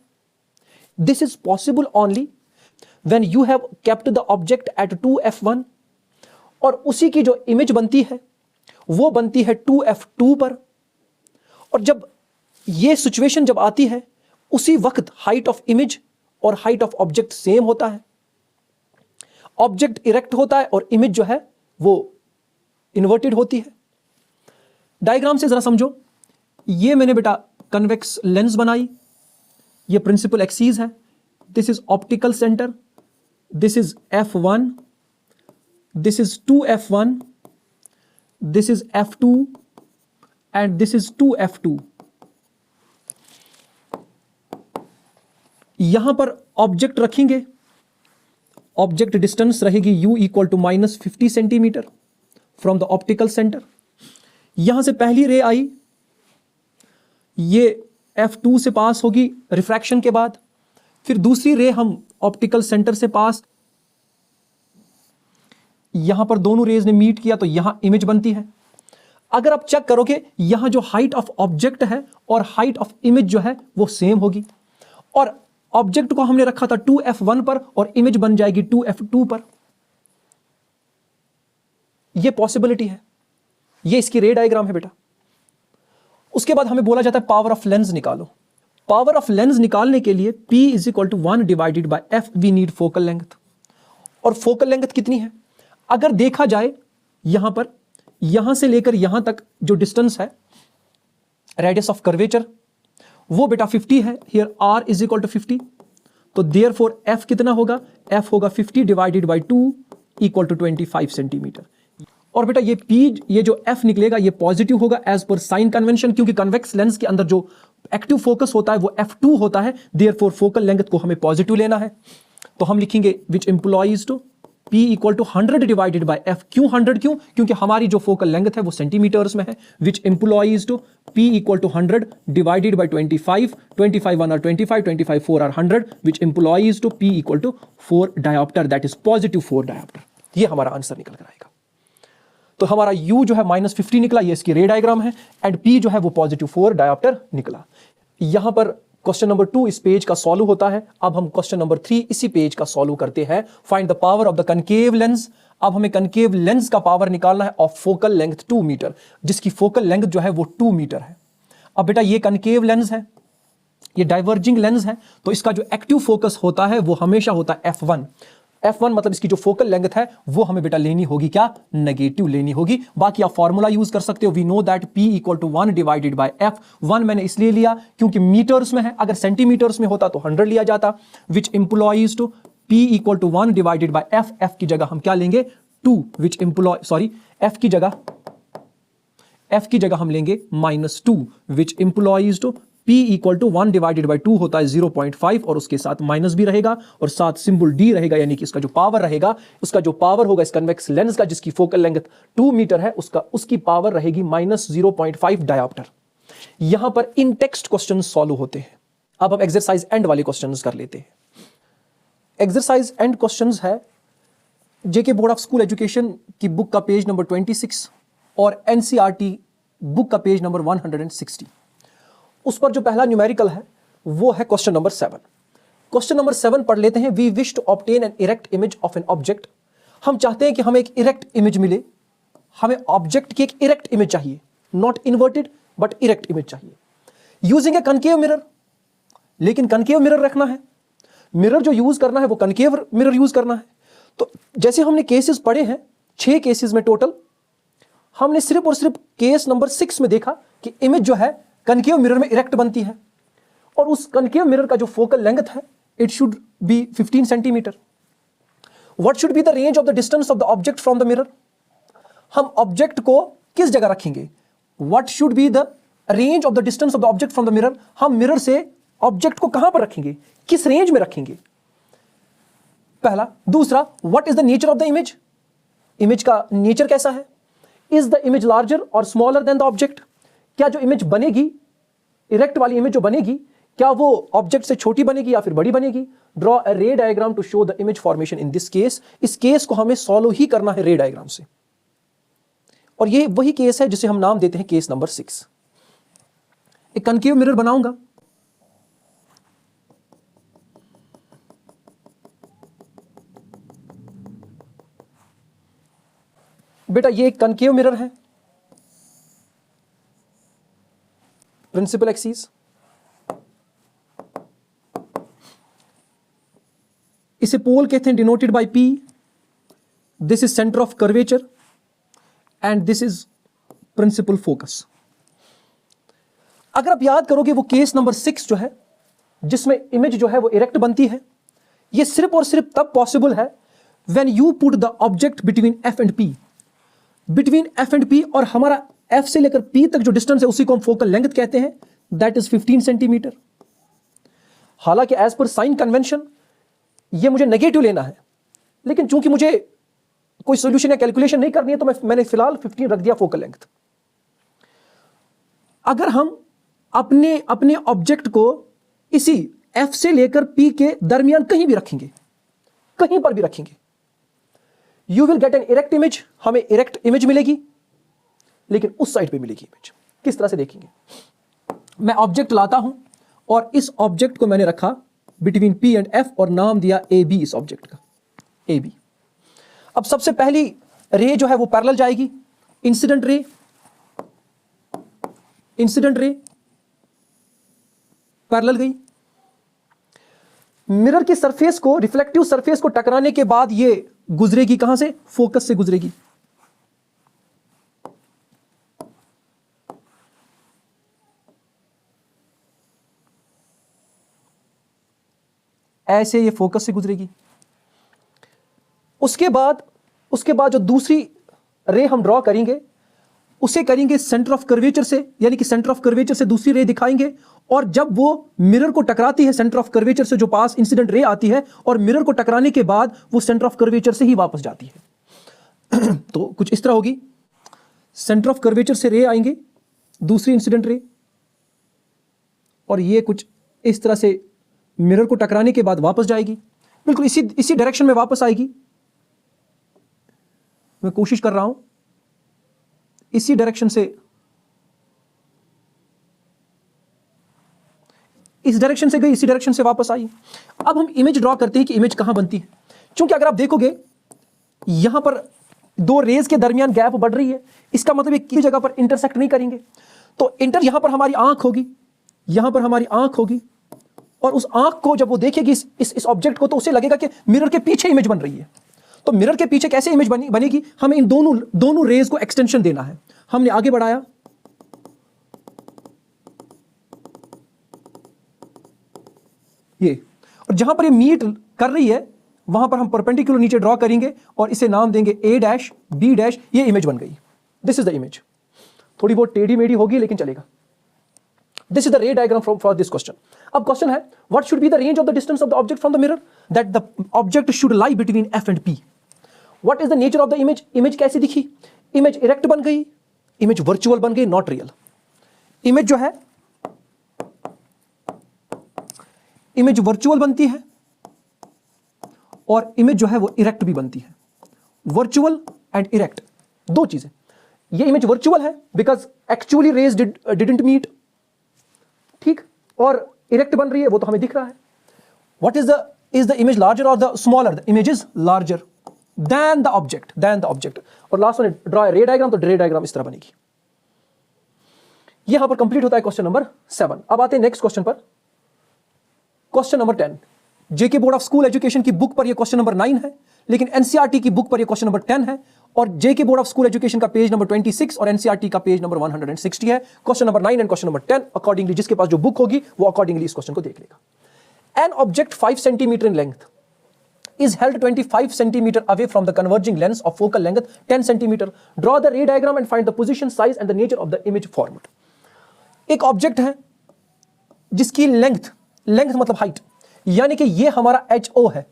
This is possible only when you have kept the object at 2f1, और उसी की जो इमेज बनती है वो बनती है 2f2 पर। और जब ये सिचुएशन जब आती है उसी वक्त हाइट ऑफ इमेज और हाइट ऑफ ऑब्जेक्ट सेम होता है। ऑब्जेक्ट इरेक्ट होता है और इमेज जो है वो इन्वर्टेड होती है। डायग्राम से जरा समझो, ये मैंने बेटा कन्वेक्स लेंस बनाई, ये प्रिंसिपल एक्सिस है, this is optical centre, this is f1, this is 2f1, this is f2 and this is 2f2। यहां पर ऑब्जेक्ट रखेंगे, ऑब्जेक्ट डिस्टेंस रहेगी u equal to -50 centimetre from the optical centre. यहां से पहली रे आई, ये f2 से पास होगी रिफ्रैक्शन के बाद, फिर दूसरी रे हम ऑप्टिकल सेंटर से पास, यहां पर दोनों रेज ने मीट किया तो यहां इमेज बनती है। अगर आप चेक करोगे यहां जो हाइट ऑफ ऑब्जेक्ट है और हाइट ऑफ इमेज जो है वो सेम होगी, और ऑब्जेक्ट को हमने रखा था 2f1 पर और इमेज बन जाएगी 2f2 पर। यह पॉसिबिलिटी है, ये इसकी रे डायग्राम है बेटा। उसके बाद हमें बोला जाता है पावर ऑफ लेंस निकालो। पावर ऑफ लेंस निकालने के लिए P is equal to 1 divided by F, we need focal length. और फोकल लेंथ कितनी है? अगर देखा जाए यहां पर, यहां से लेकर यहां तक जो डिस्टेंस है, रेडियस ऑफ कर्वेचर, वो बेटा 50 है। Here R is equal to 50, तो देयरफॉर F कितना होगा? F होगा 50 divided by 2 equal to 25 centimetre. और बेटा ये P, ये जो F निकलेगा ये पॉजिटिव होगा एज पर साइन कन्वेंशन, क्योंकि कन्वेक्स लेंस के अंदर जो एक्टिव फोकस होता है वो f2 होता है, देयरफॉर फोकल लेंथ को हमें पॉजिटिव लेना है। तो हम लिखेंगे which implies to P equal to 100 divided by F। क्यों 100? क्यों? क्योंकि हमारी जो फोकल लेंथ है वो सेंटीमीटर्स में है। Which implies to P equal to 100 divided by 25, 25 1 are 25, 25 4 are 100, which implies to P equal to 4 dioptre, that is positive 4 dioptre. ये हमारा आंसर निकल कर आएगा। तो हमारा U जो है -50 निकला, ये इसकी रे डायग्राम है, एंड P जो है वो पॉजिटिव 4 डायोप्टर निकला। यहां पर क्वेश्चन नंबर 2 इस पेज का सॉल्व होता है। अब हम क्वेश्चन नंबर 3 इसी पेज का सॉल्व करते हैं। Find the power of the concave lens. अब हमें कनकेव लेंस का पावर निकालना है ऑफ फोकल लेंथ 2 मीटर, जिसकी फोकल लेंथ जो है वो 2 मीटर है। अब बेटा ये कनकेव लेंस है, ये डाइवर्जिंग लेंस है, तो इसका जो एक्टिव फोकस होता है वो हमेशा होता है f1। f1 मतलब इसकी जो फोकल लेंथ है वो हमें बेटा लेनी होगी क्या? नेगेटिव लेनी होगी। बाकी आप फॉर्मूला यूज कर सकते हो। We know that P equal to 1 divided by F। 1 मैंने इसलिए लिया क्योंकि मीटर्स में है, अगर सेंटीमीटर्स में होता तो 100 लिया जाता। Which implies to P equal to 1 divided by F। F की जगह हम क्या लेंगे? 2। विच इंप्लॉय सॉरी F की जगह हम लेंगे -2। Which implies to P equal to 1 divided by 2 होता है 0.5, और उसके साथ माइनस भी रहेगा और साथ सिंबल D रहेगा, यानी कि इसका जो पावर रहेगा, उसका जो पावर होगा इस कन्वेक्स लेंस का जिसकी फोकल लेंथ 2 मीटर है, उसकी पावर रहेगी -0.5 डायोप्टर। यहां पर इन टेक्स्ट क्वेश्चन सॉल्व होते हैं। अब हम एक्सरसाइज एंड वाले क्वेश्चन कर लेते हैं। एक्सरसाइज एंड क्वेश्चन है जेके बोर्ड ऑफ स्कूल एजुकेशन की बुक का पेज नंबर 26 और NCERT बुक का पेज नंबर 160। उस पर जो पहला न्यूमेरिकल है वो है क्वेश्चन नंबर 7। क्वेश्चन नंबर 7 पढ़ लेते हैं। We wish to obtain an erect image of an object. हम चाहते हैं कि हमें एक इरेक्ट इमेज मिले, हमें ऑब्जेक्ट की एक इरेक्ट इमेज चाहिए। Not inverted but erect image चाहिए। यूजिंग ए कनकेव मिरर, लेकिन कनकेव मिरर रखना है, मिरर जो यूज करना है वो कनकेव मिरर यूज करना है। तो जैसे हमने केसेस पढ़े हैं 6 केसेस में टोटल, हमने सिर्फ और सिर्फ केस नंबर 6 में देखा कि इमेज जो है कनकेव मिरर में इरेक्ट बनती है, और उस कनकेव मिरर का जो फोकल लेंथ है it should be 15 centimetre. What should be the range of the distance of the object from the mirror, हम ऑब्जेक्ट को किस जगह रखेंगे, what should be the range of the distance of the object from the mirror, हम मिरर से ऑब्जेक्ट को कहां पर रखेंगे, किस रेंज में रखेंगे, पहला। दूसरा, what is the nature of the image, image का नेचर कैसा है, इज द इमेज लार्जर और स्मॉलर देन द ऑब्जेक्ट, क्या जो इमेज बनेगी, इरेक्ट वाली इमेज जो बनेगी, क्या वो ऑब्जेक्ट से छोटी बनेगी या फिर बड़ी बनेगी। Draw a ray diagram to show the image formation in this case, इस केस को हमें सॉल्व ही करना है रे डायग्राम से, और ये वही केस है जिसे हम नाम देते हैं केस नंबर 6। एक कनकेव मिरर बनाऊंगा, बेटा ये एक कनकेव मिरर है, प्रिंसिपल एक्सिस, इसे पोल कहते हैं denoted by P, this is centre of curvature and this is principal focus. अगर आप याद करोगे वो केस नंबर 6 जो है जिसमें इमेज जो है वो इरेक्ट बनती है, ये सिर्फ और सिर्फ तब पॉसिबल है when you put the object between F and P, between F and P, और हमारा F से लेकर P तक जो डिस्टेंस है उसी को हम फोकल लेंथ कहते हैं, दैट इज 15 सेंटीमीटर। हालांकि एज पर साइन कन्वेंशन ये मुझे नेगेटिव लेना है, लेकिन चूंकि मुझे कोई सॉल्यूशन या कैलकुलेशन नहीं करनी है तो मैंने फिलहाल 15 रख दिया फोकल लेंथ। अगर हम अपने ऑब्जेक्ट को इसी F से लेकर P के दरमियान कहीं भी रखेंगे, कहीं पर भी रखेंगे, you will get an erect image, हमें इरेक्ट इमेज मिलेगी, लेकिन उस साइड पे मिलेगी इमेज। किस तरह से देखेंगे, मैं ऑब्जेक्ट लाता हूं और इस ऑब्जेक्ट को मैंने रखा बिटवीन P एंड F और नाम दिया AB इस ऑब्जेक्ट का, AB। अब सबसे पहली रे जो है वो पैरेलल जाएगी, incident ray, incident ray parallel गई, मिरर की सरफेस को, रिफ्लेक्टिव सरफेस को टकराने के बाद ये गुजरेगी कहां से, फोकस से गुजरेगी। ऐसे ये फोकस से गुजरेगी। उसके बाद जो दूसरी रे हम ड्रॉ करेंगे उसे करेंगे सेंटर ऑफ कर्वेचर से, यानी कि सेंटर ऑफ कर्वेचर से दूसरी रे दिखाएंगे, और जब वो मिरर को टकराती है सेंटर ऑफ कर्वेचर से जो पास इंसिडेंट रे आती है, और मिरर को टकराने के बाद वो सेंटर ऑफ कर्वेचर से ही वापस जाती है। तो कुछ इस तरह होगी, सेंटर ऑफ कर्वेचर से रे आएंगे, दूसरी इंसिडेंट रे, और ये कुछ इस तरह से मिरर को टकराने के बाद वापस जाएगी, बिल्कुल इसी डायरेक्शन में वापस आएगी। मैं कोशिश कर रहा हूं, इसी डायरेक्शन से, इस डायरेक्शन से गई, इसी डायरेक्शन से वापस आई। अब हम इमेज ड्रॉ करते हैं कि इमेज कहां बनती है, क्योंकि अगर आप देखोगे यहां पर दो रेज के दरमियान गैप बढ़ रही है, इसका मतलब एक किसी जगह पर इंटरसेक्ट नहीं करेंगे, तो यहां पर हमारी आंख होगी, यहां पर हमारी आंख होगी, और उस आंख को जब वो देखेगी इस ऑब्जेक्ट को, तो उसे लगेगा कि मिरर के पीछे इमेज बन रही है। तो मिरर के पीछे कैसे इमेज बनेगी, हमें इन दोनों रेज को एक्सटेंशन देना है। हमने आगे बढ़ाया, ये, और जहां पर ये मीट कर रही है वहां पर हम परपेंडिकुलर नीचे ड्रॉ करेंगे और इसे नाम देंगे A' B', ये इमेज बन गई। दिस इज द इमेज, थोड़ी बहुत टेढ़ी मेढ़ी होगी लेकिन चलेगा। दिस इज द रे डायग्राम फॉर दिस क्वेश्चन। अब क्वेश्चन है, what should be the range of the distance of the object from the mirror, that the object should lie between F and P। What is the nature of the image, image कैसी दिखी, इमेज इरेक्ट बन गई, इमेज वर्चुअल बन गई, नॉट रियल। इमेज जो है, इमेज वर्चुअल बनती है और इमेज जो है वो इरेक्ट भी बनती है। वर्चुअल एंड इरेक्ट, दो चीजें। ये इमेज वर्चुअल है because actually rays didn't meet, ठीक, और इरेक्ट बन रही है, वो तो हमें दिख रहा है। What is the image larger और the smaller, the image is larger than the object, और last one draw ray diagram, तो रे डायग्राम इस तरह बनेगी। यहां पर कंप्लीट होता है क्वेश्चन नंबर 7। अब आते हैं नेक्स्ट क्वेश्चन पर, question number 10। JK board of school education की बुक पर यह क्वेश्चन नंबर 9 है, लेकिन एनसीईआरटी की बुक पर यह क्वेश्चन नंबर 10 है, और जेके बोर्ड ऑफ स्कूल एजुकेशन का पेज नंबर 26 और एनसीईआरटी का पेज नंबर 160 है। Question number 9 and question number 10 accordingly जिसके पास जो बुक होगी वो अकॉर्डिंगली इस क्वेश्चन को देख लेगा। N object 5 centimetre in length is held 25 centimeter away from the converging lens of focal length 10 centimeter. Draw the ray diagram and find the position, size and the nature of the image formed. एक ऑब्जेक्ट है जिसकी लेंथ मतलब हाइट, यानी कि ये हमारा HO है।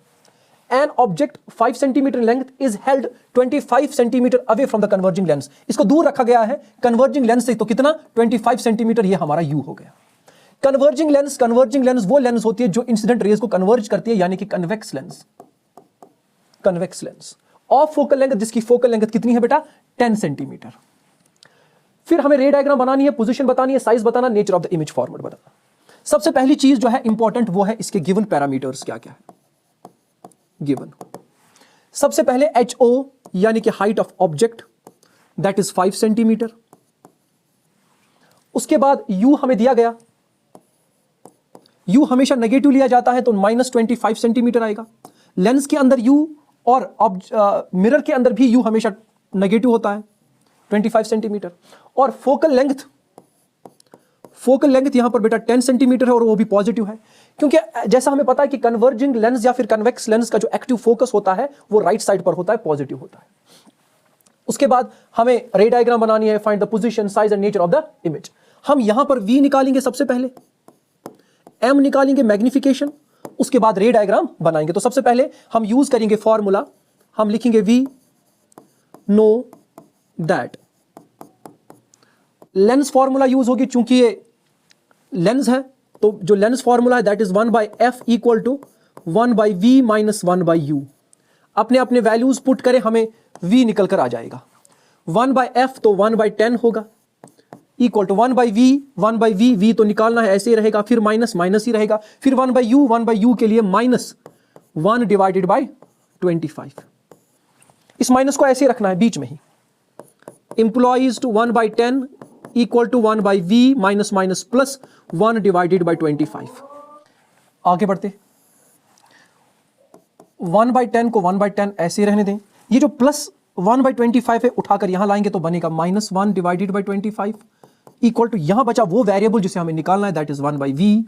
An object 5 centimeter in length is held 25 centimeter away from the converging lens. इसको दूर रखा गया है converging lens से, तो कितना 25 सेंटीमीटर, ये हमारा U हो गया। कन्वर्जिंग लेंस वो लेंस होती है जो इंसिडेंट रेज को कन्वर्ज करती है, यानी कि convex lens of focal length, जिसकी फोकल लेंथ कितनी है बेटा 10 सेंटीमीटर। फिर हमें रे डायग्राम बनानी है, पोजीशन बतानी है, साइज बताना, nature of the image format बताना। सबसे पहली चीज जो है इंपॉर्टेंट वो है इसके गिवन पैरामीटर्स क्या क्या है गिवन। सबसे पहले HO यानी कि height of object that is 5 centimetre. उसके बाद U हमें दिया गया, U हमेशा नेगेटिव लिया जाता है तो -25 सेंटीमीटर आएगा। लेंस के अंदर U और मिरर के अंदर भी U हमेशा नेगेटिव होता है 25 सेंटीमीटर। और फोकल लेंथ यहां पर बेटा 10 सेंटीमीटर है और वो भी पॉजिटिव है, क्योंकि जैसा हमें पता है कि कन्वर्जिंग लेंस या फिर कन्वेक्स लेंस का जो एक्टिव फोकस होता है वो राइट साइड पर होता है, पॉजिटिव होता है। उसके बाद हमें रे डायग्राम बनानी है, find the position, size and nature of the image. हम यहां पर V निकालेंगे, सबसे पहले M निकालेंगे मैग्निफिकेशन, उसके बाद रे डायग्राम बनाएंगे। तो सबसे पहले हम यूज करेंगे फॉर्मूला, हम लिखेंगे V know that. Lens formula use होगी, चूंकि ये लेंस है तो जो लेंस फॉर्मूला है that is 1/f equal to 1/v minus 1/u। अपने अपने वैल्यूज पुट करें, हमें V निकल कर आ जाएगा 1/f तो 1/10 होगा इक्वल टू 1/v v तो निकालना है, ऐसे ही रहेगा, फिर माइनस ही रहेगा, फिर 1/u के लिए -1 डिवाइडेड बाय 25। इस माइनस को ऐसे रखना है बीच में ही। Implies to 1/10 equal to 1/v minus plus 1 divided by 25। आगे बढ़ते, 1/10 को 1/10 ऐसे रहने दें। ये जो प्लस 1/25 है उठाकर यहां लाएंगे तो बनेगा -1 डिवाइडेड बाय 25 इक्वल टू, यहां बचा वो वेरिएबल जिसे हमें निकालना है that is 1/v।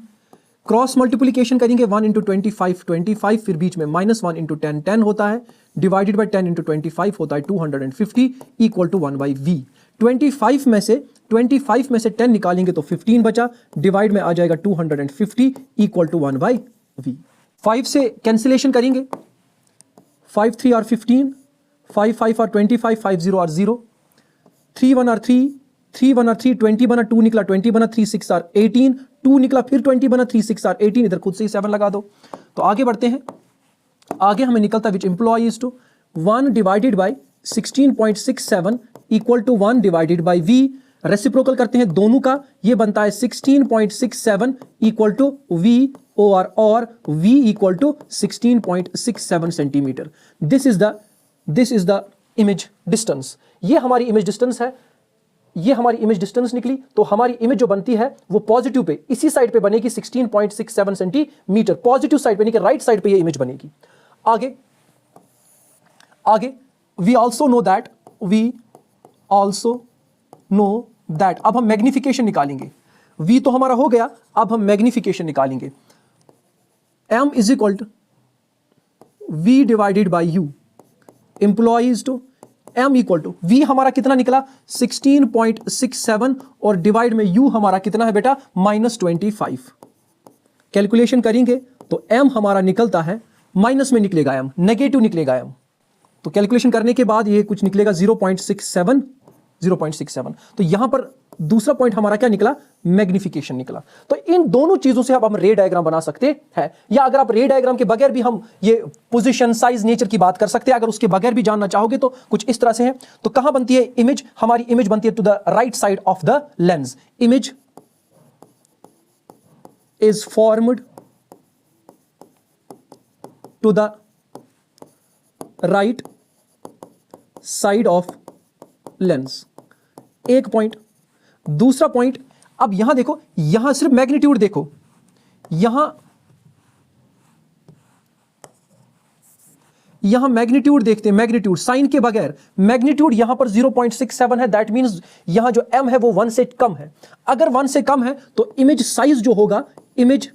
Cross multiplication करेंगे 1 इंटू 25, फिर बीच में -1 इंटू 10 होता है, डिवाइडेड बाय 10 इंटू 25 होता है 250 इक्वल टू 1/v। 25 में से 10 निकालेंगे तो 15 बचा, डिवाइड में आ जाएगा 250 इक्वल टू 1/v। 5 से कैंसिलेशन करेंगे, 5 3 are 15, 5 5 are 25, 5 0 are 0, 3 1 are 3, 3 1 are 3, 20 बना, 2 निकला, 20 बना, 3 6 आर 18, 2 निकला, फिर 20 बना, 3 6 आर 18, इधर खुद से ही 7 लगा दो। तो आगे बढ़ते हैं, आगे हमें निकलता विच एम्प्लॉइज टू 1 डिवाइडेड बाय 16.67 equal to 1 divided by v। Reciprocal करते हैं दोनों का, ये बनता है 16.67 इक्वल टू v और v equal to 16.67 centimetre. This is the image distance. ये हमारी इमेज डिस्टेंस है, ये हमारी इमेज डिस्टेंस निकली। तो हमारी इमेज जो बनती है वो पॉजिटिव पे, इसी साइड पे बनेगी 16.67 सेंटीमीटर, पॉजिटिव साइड पे यानी कि राइट साइड पे ये इमेज बनेगी। आगे वी ऑल्सो नो दैट, अब हम मैग्निफिकेशन निकालेंगे। v तो हमारा हो गया, अब हम मैग्निफिकेशन निकालेंगे। m is equal to v divided by u, implies to m equal to v हमारा कितना निकला 16.67 और डिवाइड में u हमारा कितना है बेटा -25। कैलकुलेशन करेंगे तो m हमारा निकलता है, माइनस में निकलेगा m, नेगेटिव निकलेगा m। तो कैलकुलेशन करने के बाद ये कुछ निकलेगा 0.67। तो यहां पर दूसरा पॉइंट हमारा क्या निकला, मैग्निफिकेशन निकला। तो इन दोनों चीजों से अब हम रे डायग्राम बना सकते हैं, या अगर आप रे डायग्राम के बगैर भी हम ये पोजीशन, साइज, नेचर की बात कर सकते हैं। अगर उसके बगैर भी जानना चाहोगे तो कुछ इस तरह से है। तो कहां बनती है इमेज, हमारी इमेज बनती है to the right side of the lens. Image is formed to the right side of lens, एक पॉइंट। दूसरा पॉइंट, अब यहां देखो, यहां सिर्फ मैग्नीट्यूड देखो, यहां मैग्नीट्यूड देखते हैं, मैग्नीट्यूड साइन के बगैर मैग्नीट्यूड यहां पर 0.67 है, दैट मींस यहां जो m है वो 1 से कम है। अगर 1 से कम है तो इमेज साइज जो होगा, image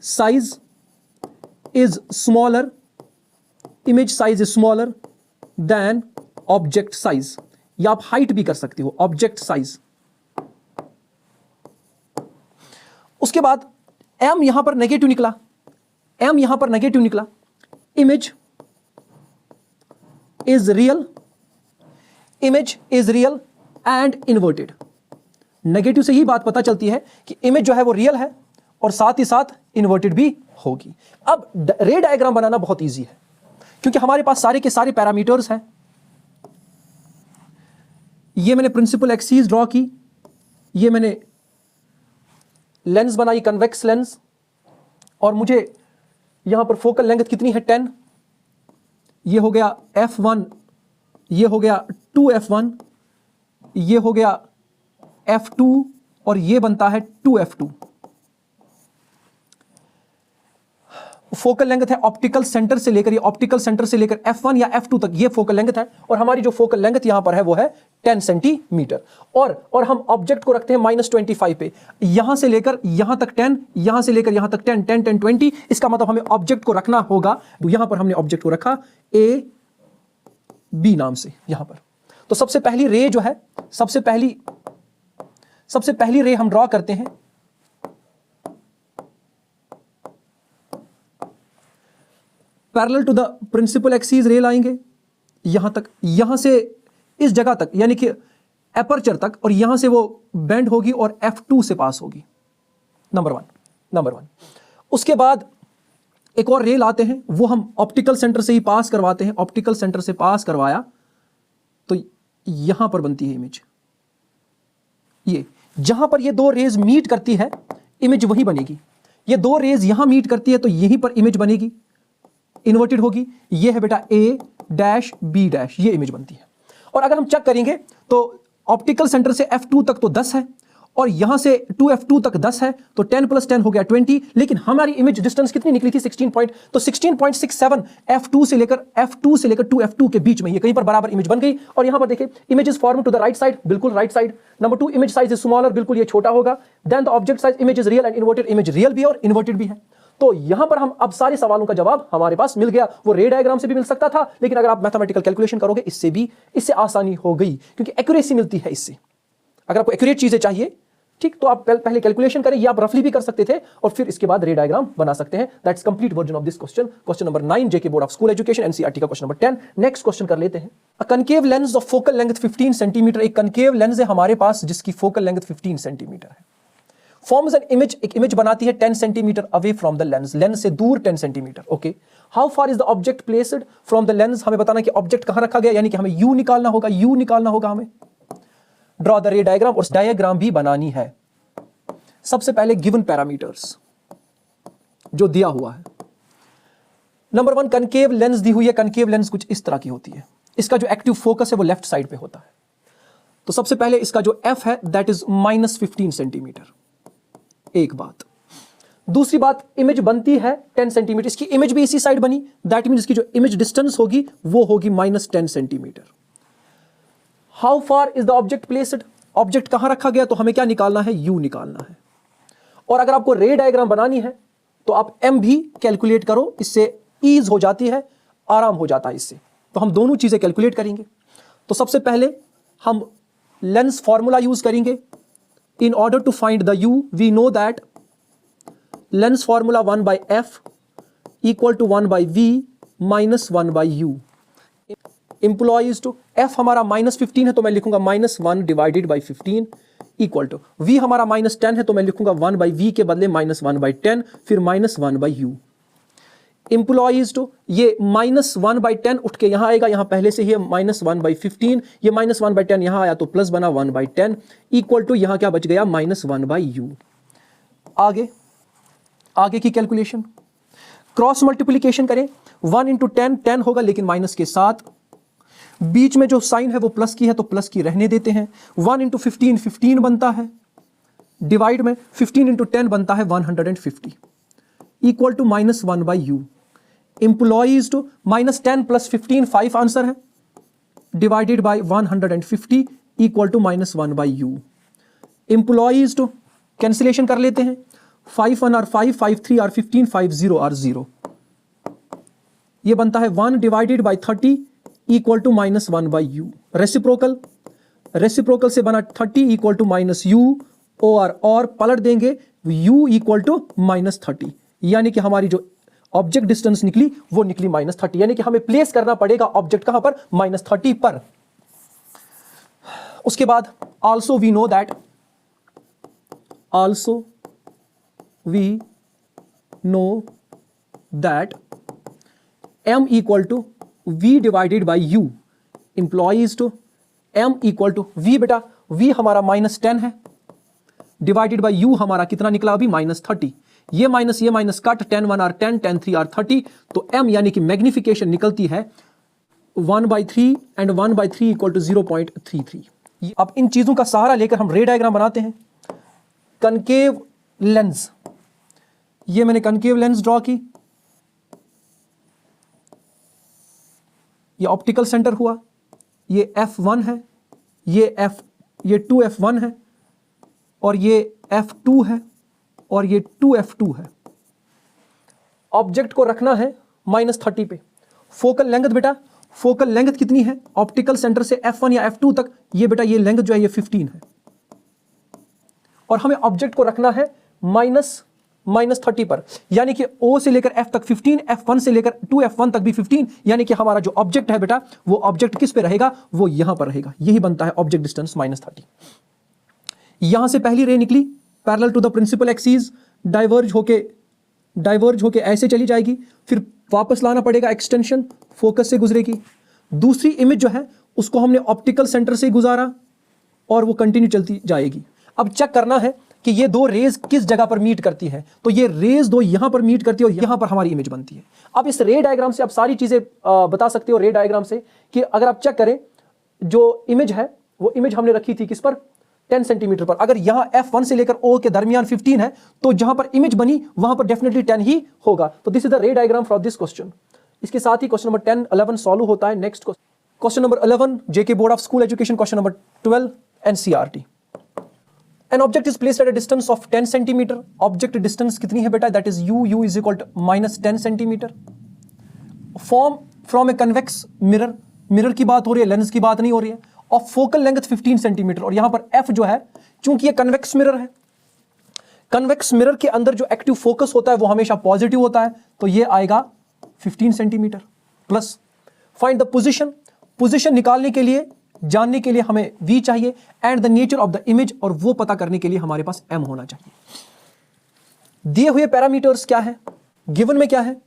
size is smaller, image size is smaller than object size, या आप हाइट भी कर सकते हो, ऑब्जेक्ट साइज। उसके बाद m यहां पर नेगेटिव निकला, m यहां पर नेगेटिव निकला, image is real, image is real and inverted. Negative से ही बात पता चलती है कि इमेज जो है वो रियल है और साथ ही साथ इन्वर्टेड भी होगी। अब रे डायग्राम बनाना बहुत इजी है क्योंकि हमारे पास सारे के सारे पैरामीटर्स हैं। ये मैंने प्रिंसिपल एक्सिस ड्रॉ की, ये मैंने लेंस बनाई कन्वेक्स लेंस, और मुझे यहां पर फोकल लेंथ कितनी है 10, ये हो गया f1, ये हो गया 2f1, ये हो गया f2 और ये बनता है 2f2। फोकल लेंथ है ऑप्टिकल सेंटर से लेकर, ये ऑप्टिकल सेंटर से लेकर f1 या f2 तक ये फोकल लेंथ है, और हमारी जो फोकल लेंथ यहां पर है वो है 10 सेंटीमीटर। और हम ऑब्जेक्ट को रखते हैं -25 पे, यहां से लेकर यहां तक 10, यहां से लेकर यहां तक 10, 10, 10, 20। इसका मतलब हमें ऑब्जेक्ट को रखना होगा, तो यहां पर हमने ऑब्जेक्ट को रखा A B नाम से यहां पर। तो सबसे पहली रे जो है, सबसे पहली रे हम ड्रॉ करते हैं, parallel to the principal axis ray लाएंगे यहां तक, यहां से इस जगह तक यानी कि एपर्चर तक, और यहां से वो बेंड होगी और f2 से पास होगी। Number one. उसके बाद एक और रे लाते हैं, वो हम ऑप्टिकल सेंटर से ही पास करवाते हैं, ऑप्टिकल सेंटर से पास करवाया तो यहां पर बनती है इमेज। ये जहां पर ये दो रेज मीट करती है इमेज वही बनेगी, ये दो रेज यहां मीट करती है तो यहीं पर इमेज बनेगी, इन्वर्टेड होगी। ये है बेटा A डैश B डैश, ये इमेज बनती है। और अगर हम चेक करेंगे तो ऑप्टिकल सेंटर से f2 तक तो 10 है, और यहां से 2f2 तक 10 है, तो 10 + 10 हो गया 20। लेकिन हमारी इमेज डिस्टेंस कितनी निकली थी 16.67 f2 से लेकर 2f2 के बीच में, ये कहीं पर बराबर इमेज बन गई। और यहां पर देखिए image is form to the right side, बिल्कुल right side. Number 2, image size is smaller, बिल्कुल ये छोटा होगा। Then the object size, image is real and inverted, image real भी है और इन्वर्टेड भी है। तो यहां पर हम अब सारे सवालों का जवाब हमारे पास मिल गया। वो रे डायग्राम से भी मिल सकता था, लेकिन अगर आप मैथमेटिकल कैलकुलेशन करोगे इससे आसानी हो गई, क्योंकि एक्यूरेसी मिलती है इससे। अगर आपको एक्यूरेट चीजें चाहिए, ठीक, तो आप पहले कैलकुलेशन करें, या आप रफली भी कर सकते थे और फिर इसके बाद रे डायग्राम बना सकते हैं। That's complete version of this question, question number 9 JK board of school education NCERT का क्वेश्चन नंबर 10। नेक्स्ट क्वेश्चन कर लेते हैं। A concave lens of focal length 15 centimetre, एक कनकेव लेंस है हमारे पास जिसकी फोकल लेंथ 15 सेंटीमीटर है। फॉर्म्स एन इमेज, एक इमेज बनाती है 10 centimetre away from the lens, lens से दूर 10 centimetre. Okay, how far is the object placed from the lens, हमें बताना कि ऑब्जेक्ट कहां रखा गया, यानी कि हमें यू निकालना होगा, हमें ड्रॉ द रे डायग्राम, और डायग्राम भी बनानी है। सबसे पहले गिवन पैरामीटर्स जो दिया हुआ है। नंबर 1, कनकेव लेंस दी हुई है। कनकेव लेंस कुछ इस तरह की होती है, इसका जो एक्टिव फोकस है वो लेफ्ट साइड पे होता है। तो सबसे पहले इसका जो f है दैट इज -15 सेंटीमीटर, एक बात। दूसरी बात, इमेज बनती है 10 सेंटीमीटर, इसकी इमेज भी इसी साइड बनी, दैट मीन इसकी जो इमेज डिस्टेंस होगी वो होगी -10 centimetre. How far is the object placed, object कहां रखा गया, तो हमें क्या निकालना है, u निकालना है। और अगर आपको रे डायग्राम बनानी है तो आप m भी कैलकुलेट करो, इससे ईज हो जाती है, आराम हो जाता है इससे। तो हम दोनों चीजें कैलकुलेट करेंगे। तो सबसे पहले हम लेंस फॉर्मूला यूज करेंगे। In order to find the u, we know that lens formula 1/f equal to 1/v minus 1/u. Employees to f हमारा -15 है तो मैं लिखूंगा -1 divided by 15 equal to v हमारा -10 है तो मैं लिखूंगा 1/v के बदले -1/10 फिर -1/u। Employees to ये -1/10 उठ के यहां आएगा, यहां पहले से ही -1/15, ये -1/10 यहां आया तो प्लस बना 1/10 इक्वल टू यहां क्या बच गया -1/u। आगे की कैलकुलेशन, क्रॉस मल्टीप्लीकेशन करें, 1 × 10 10 होगा लेकिन माइनस के साथ, बीच में जो साइन है वो प्लस की है तो प्लस की रहने देते हैं। 1 × 15 15 बनता है, डिवाइड में 15 इंटू 10 बनता है 150 equal to -1/u। Implies to -10 + 15 5 answer है, divided by 150 equal to -1/u। Implies to cancellation कर लेते हैं, 5 1 आर 5, 5 3 आर 15, 5 0 आर 0। ये बनता है 1 divided by 30 equal to -1/u। Reciprocal से बना 30 इक्वल टू -u और पलट देंगे u इक्वल टू -30, यानी कि हमारी जो ऑब्जेक्ट डिस्टेंस निकली वो निकली -30, यानी कि हमें प्लेस करना पड़ेगा ऑब्जेक्ट कहां पर, -30 पर। उसके बाद also we know that m equal to v divided by u। Implies to m equal to v, बेटा v हमारा -10 है, डिवाइडेड बाई u हमारा कितना निकला अभी, -30। ये माइनस कट, 10 1 आर 10, 10 3 आर 30, तो m यानी कि मैग्निफिकेशन निकलती है 1/3 एंड 1/3 इक्वल टू 0.33। अब इन चीजों का सहारा लेकर हम रे डायग्राम बनाते हैं। कनकेव लेंस, ये मैंने कनकेव लेंस ड्रॉ की, ये ऑप्टिकल सेंटर हुआ, ये f1 है, ये 2f1 है, और ये f2 है, और ये 2f2 है। ऑब्जेक्ट को रखना है -30 पे। फोकल लेंथ बेटा, फोकल लेंथ कितनी है ऑप्टिकल सेंटर से f1 या f2 तक, ये बेटा ये लेंथ जो है ये 15 है, और हमें ऑब्जेक्ट को रखना है -30 पर, यानी कि O से लेकर F तक 15, F1 से लेकर 2F1 तक भी 15, यानी कि हमारा जो ऑब्जेक्ट है बेटा वो ऑब्जेक्ट किस पे रहेगा, वो यहां पर रहेगा। यही बनता है ऑब्जेक्ट डिस्टेंस -30। यहां से पहली रे निकली parallel to the principal axis, diverge होके ऐसे चली जाएगी, फिर वापस लाना पड़ेगा एक्सटेंशन, फोकस से गुजरेगी। दूसरी इमेज जो है उसको हमने ऑप्टिकल सेंटर से गुजारा और वो कंटिन्यू चलती जाएगी। अब चेक करना है कि ये दो रेज किस जगह पर मीट करती है, तो ये रेज दो यहां पर मीट करती है और यहां पर हमारी इमेज बनती है। अब इस रे डायग्राम से आप सारी चीजें बता सकते हो रे डायग्राम से, कि अगर आप चेक करें जो इमेज है वो इमेज हमने रखी थी किस पर, 10 सेंटीमीटर पर। अगर यहां F1 से लेकर O के दरमियान 15 है, तो जहां पर इमेज बनी वहां पर डेफिनेटली 10 ही होगा। तो दिस इज द रे डायग्राम फॉर दिस क्वेश्चन। इसके साथ ही क्वेश्चन नंबर 10 11 सॉल्व होता है। Next question number 11 JK board of school education, question number 12 NCERT। An object is placed at a distance of 10 centimeter. Object distance कितनी है बेटा, that is u is equal to -10 centimeter. Form from a convex mirror, mirror की बात हो रही है, लेंस की बात नहीं हो रही है, और फोकल लेंथ 15 सेंटीमीटर, और यहां पर f जो है, चूंकि ये कन्वेक्स मिरर है, कन्वेक्स मिरर के अंदर जो एक्टिव फोकस होता है वो हमेशा पॉजिटिव होता है, तो ये आएगा 15 centimetre plus. Find the position, position निकालने के लिए, जानने के लिए हमें v चाहिए, and the nature of the image, और वो पता करने के लिए हमारे पास m होना चाहिए। दिए हुए पैरामीटर्स क्या है, गिवन में क्या है,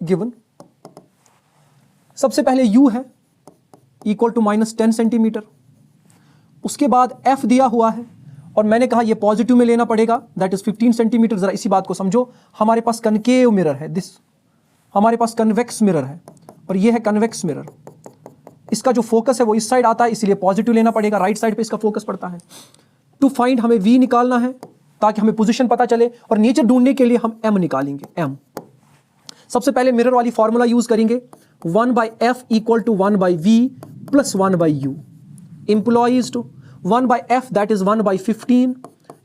गिवन सबसे पहले u है इक्वल टू -10 सेंटीमीटर, उसके बाद f दिया हुआ है, और मैंने कहा ये पॉजिटिव में लेना पड़ेगा, दैट इज 15 सेंटीमीटर। जरा इसी बात को समझो, हमारे पास कनकेव मिरर है, दिस हमारे पास कन्वेक्स मिरर है, और ये है कन्वेक्स मिरर। इसका जो फोकस है वो इस साइड आता है, इसलिए पॉजिटिव लेना पड़ेगा, राइट साइड पे इसका फोकस पड़ता है। टू फाइंड हमें v निकालना है ताकि हमें पोजीशन पता चले, और नेचर ढूंढने के लिए हम m निकालेंगे। m सबसे पहले मिरर वाली फॉर्मूला यूज करेंगे, 1/f equal to 1/v plus 1/u। Implies to 1/f that is 1/15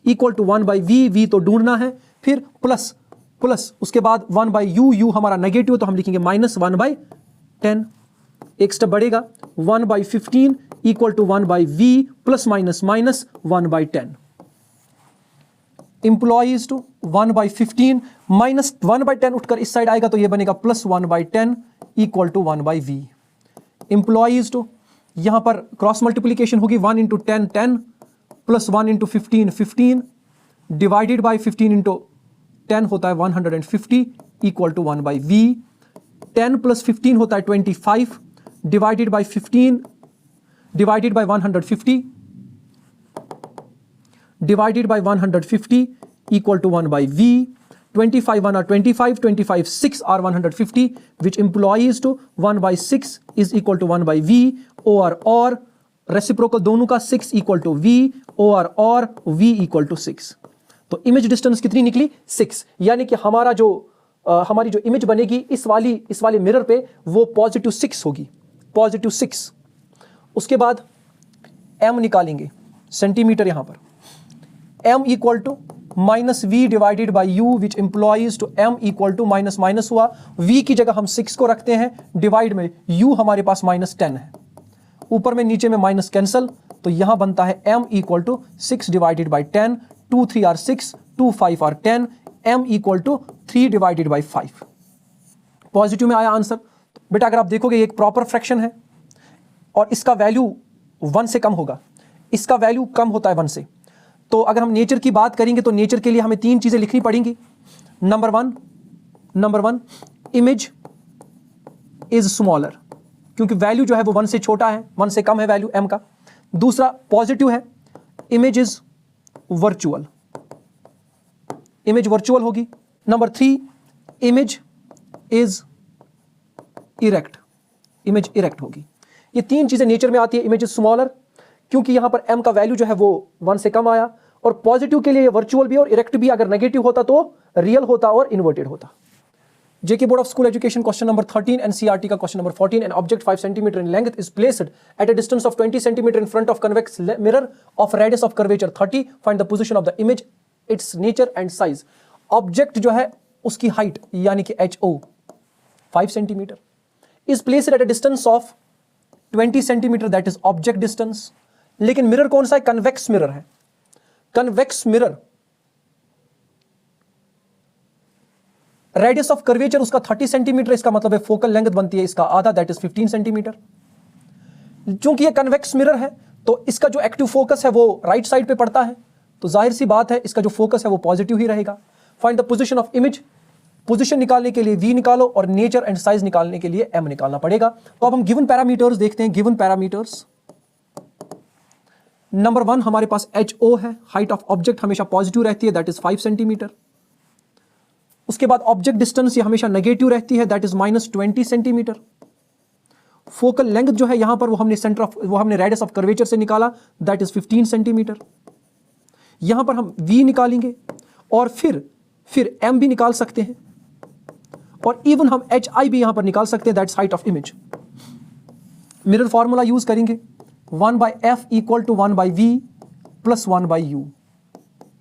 equal to 1/v, v तो ढूंढना है, फिर प्लस उसके बाद 1/u, u हमारा नेगेटिव तो हम लिखेंगे -1/10। एक स्टेप बढ़ेगा, 1/15 equal to 1/v plus minus 1/10। Implies to 1/15 minus 1/10 उठकर इस साइड आएगा, तो ये बनेगा plus 1/10 equal to 1/v। Implies to यहां पर क्रॉस मल्टीप्लीकेशन होगी, 1 into 10 10 plus 1 into 15 15 divided by 15 into 10 होता है 150 इक्वल टू 1/v। 10 प्लस 15 होता है 25 divided by 15 divided by 150 divided by 150 equal to 1/v। 25 1 are 25, 25 6 are 150, which implies to 1/6 is equal to 1/v, or reciprocal दोनों का 6 इक्वल टू V और V इक्वल टू 6। तो इमेज डिस्टेंस कितनी निकली 6, यानी कि हमारी जो इमेज बनेगी इस वाले मिरर पे वो +6 होगी, +6। उसके बाद m निकालेंगे सेंटीमीटर, यहां पर m equal to -v divided by u which implies to m equal to minus हुआ, v की जगह हम 6 को रखते हैं, डिवाइड में u हमारे पास -10 है, ऊपर में नीचे में माइनस कैंसल, तो यहां बनता है m equal to 6 divided by 10, 2 3 are 6, 2 5 are 10, m equal to 3 divided by 5। Positive में आया आंसर। तो बेटा अगर आप देखोगे ये एक प्रॉपर फ्रैक्शन है और इसका वैल्यू 1 से कम होगा, इसका वैल्यू कम होता है 1 से। तो अगर हम नेचर की बात करेंगे तो नेचर के लिए हमें 3 चीजें लिखनी पड़ेंगी। Number one image is smaller, क्योंकि वैल्यू जो है वो 1 से छोटा है, 1 से कम है वैल्यू m का। दूसरा पॉजिटिव है, image is virtual, image virtual होगी। Number 3 image is erect, image erect होगी। ये 3 चीजें नेचर में आती है। इमेज इज स्मॉलर क्योंकि यहां पर m का वैल्यू जो है वो 1 से कम आया, और पॉजिटिव के लिए वर्चुअल भी और इरेक्ट भी, अगर नेगेटिव होता तो रियल होता और इन्वर्टेड होता। JK board of school education question number 13 NCERT का question number 14, an object 5 centimetre in length is placed at a distance of 20 centimetre in front of convex mirror of radius of curvature 30, find the position of the image, it's nature and size. Object जो है उसकी हाइट यानी कि HO 5 centimetre is placed at a distance of 20 centimetre, that is object distance. लेकिन मिरर कौन सा है? कन्वेक्स मिरर है। Convex mirror radius of curvature उसका 30 सेंटीमीटर, इसका मतलब है फोकल लेंथ बनती है इसका आधा, दैट इज 15 सेंटीमीटर। चूंकि ये कन्वेक्स मिरर है तो इसका जो एक्टिव फोकस है वो राइट साइड पे पड़ता है, तो जाहिर सी बात है इसका जो फोकस है वो पॉजिटिव ही रहेगा। Find the position of image, position निकालने के लिए V निकालो और नेचर एंड साइज निकालने के लिए M निकालना पड़ेगा। तो अब हम गिवन पैरामीटर्स देखते हैं। गिवन पैरामीटर्स नंबर 1 हमारे पास HO है, हाइट ऑफ ऑब्जेक्ट हमेशा पॉजिटिव रहती है, दैट इज 5 सेंटीमीटर। उसके बाद ऑब्जेक्ट डिस्टेंस ये हमेशा नेगेटिव रहती है, that is -20 centimetre. Focal length जो है यहां पर वो हमने रेडियस ऑफ कर्वेचर से निकाला, दैट इज 15 सेंटीमीटर। यहां पर हम V निकालेंगे और फिर M भी निकाल सकते हैं, और इवन हम HI भी यहां पर निकाल सकते हैं, that's height of image. Mirror formula use करेंगे, 1/f equal to 1/v plus 1/u।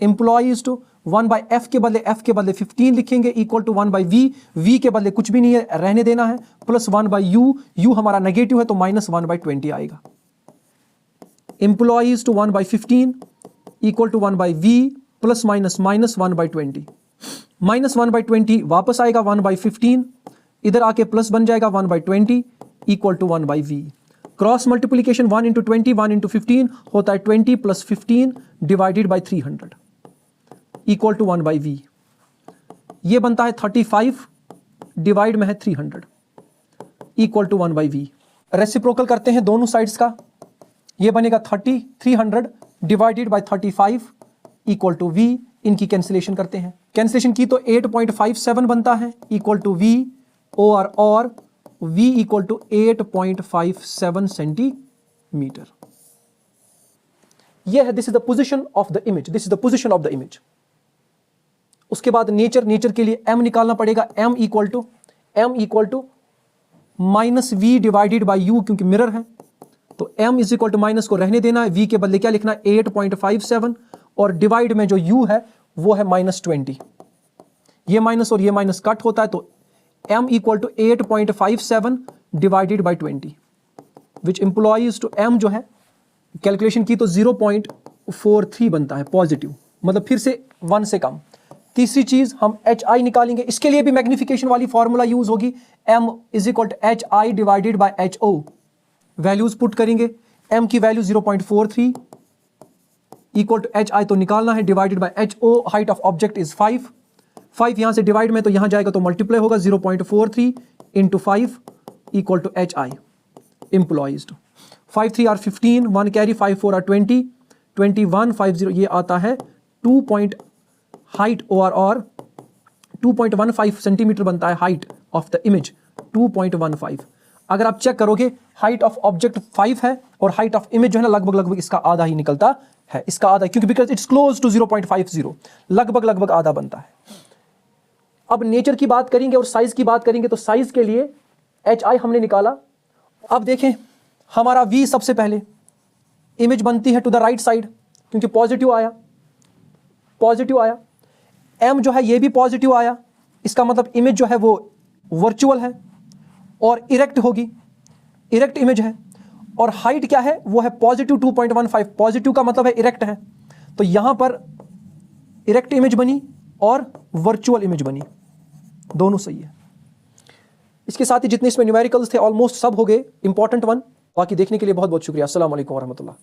Implies to 1/f के बदले 15 लिखेंगे, इक्वल टू 1/v, v के बदले कुछ भी नहीं है रहने देना है, प्लस 1/u, u हमारा नेगेटिव है तो -1/20 आएगा। Implies to 1/15 equal to 1/v plus minus -1/20, -1/20 वापस आएगा 1/15, इधर आके प्लस बन जाएगा 1/20 equal to 1/v। Cross multiplication 1 × 20 1 × 15 होता है 20 + 15 divided by 300 equal to 1/v। ये बनता है 35 डिवाइड में है 300 इक्वल टू 1/v। रेसिप्रोकल करते हैं दोनों साइड्स का, ये बनेगा 300 divided by 35 equal to v। इनकी कैंसिलेशन करते हैं, कैंसिलेशन की तो 8.57 बनता है इक्वल टू v, और v इक्वल टू 8.57 सेंटीमीटर। यह है, this is the position of the image, this is the position of the image. उसके बाद नेचर के लिए m निकालना पड़ेगा, m equal to -v divided by u, क्योंकि मिरर है तो m is equal to minus को रहने देना है, v के बदले क्या लिखना है 8.57, और डिवाइड में जो u है वो है -20। ये माइनस और ये माइनस कट होता है तो m equal to 8.57 divided by 20 which implies to m जो है कैलकुलेशन की तो 0.43 बनता है पॉजिटिव, मतलब फिर से 1 से कम। तीसरी चीज हम HI निकालेंगे, इसके लिए भी मैग्निफिकेशन वाली फॉर्मूला यूज होगी, m is equal to HI divided by HO। Values put करेंगे, m की वैल्यू 0.43 इक्वल टू HI तो निकालना है, divided by HO, height of object is 5 यहां से डिवाइड में तो यहां जाएगा तो मल्टीप्लाई होगा, 0.43 into 5 equal to HI implies. 5 3 are 15, 1 carry, 5 4 are 20, 21 50 ये आता है 2 हाइट और 2.15 सेंटीमीटर बनता है हाइट ऑफ द इमेज, 2.15। अगर आप चेक करोगे हाइट ऑफ ऑब्जेक्ट 5 है और हाइट ऑफ इमेज जो है ना लगभग लगभग इसका आधा ही निकलता है, इसका आधा, क्योंकि बिकॉज इट्स क्लोज टू 0.50, लगभग लगभग आधा बनता है। अब नेचर की बात करेंगे और साइज की बात करेंगे, तो साइज के लिए HI हमने निकाला। अब देखें हमारा V सबसे पहले, इमेज बनती है टू द राइट साइड क्योंकि पॉजिटिव आया, पॉजिटिव आया। M जो है ये भी पॉजिटिव आया, इसका मतलब इमेज जो है वो वर्चुअल है और इरेक्ट होगी, इरेक्ट इमेज है। और हाइट क्या है, वो है पॉजिटिव 2.15, पॉजिटिव का मतलब है इरेक्ट है, तो यहां पर इरेक्ट इमेज बनी और वर्चुअल इमेज बनी, दोनों सही है। इसके साथ ही जितने इसमें न्यूमेरिकल्स थे ऑलमोस्ट सब हो गए, इंपॉर्टेंट वन। बाकी देखने के लिए बहुत बहुत शुक्रिया। अस्सलाम वालेकुम वरहमतुल्लाह।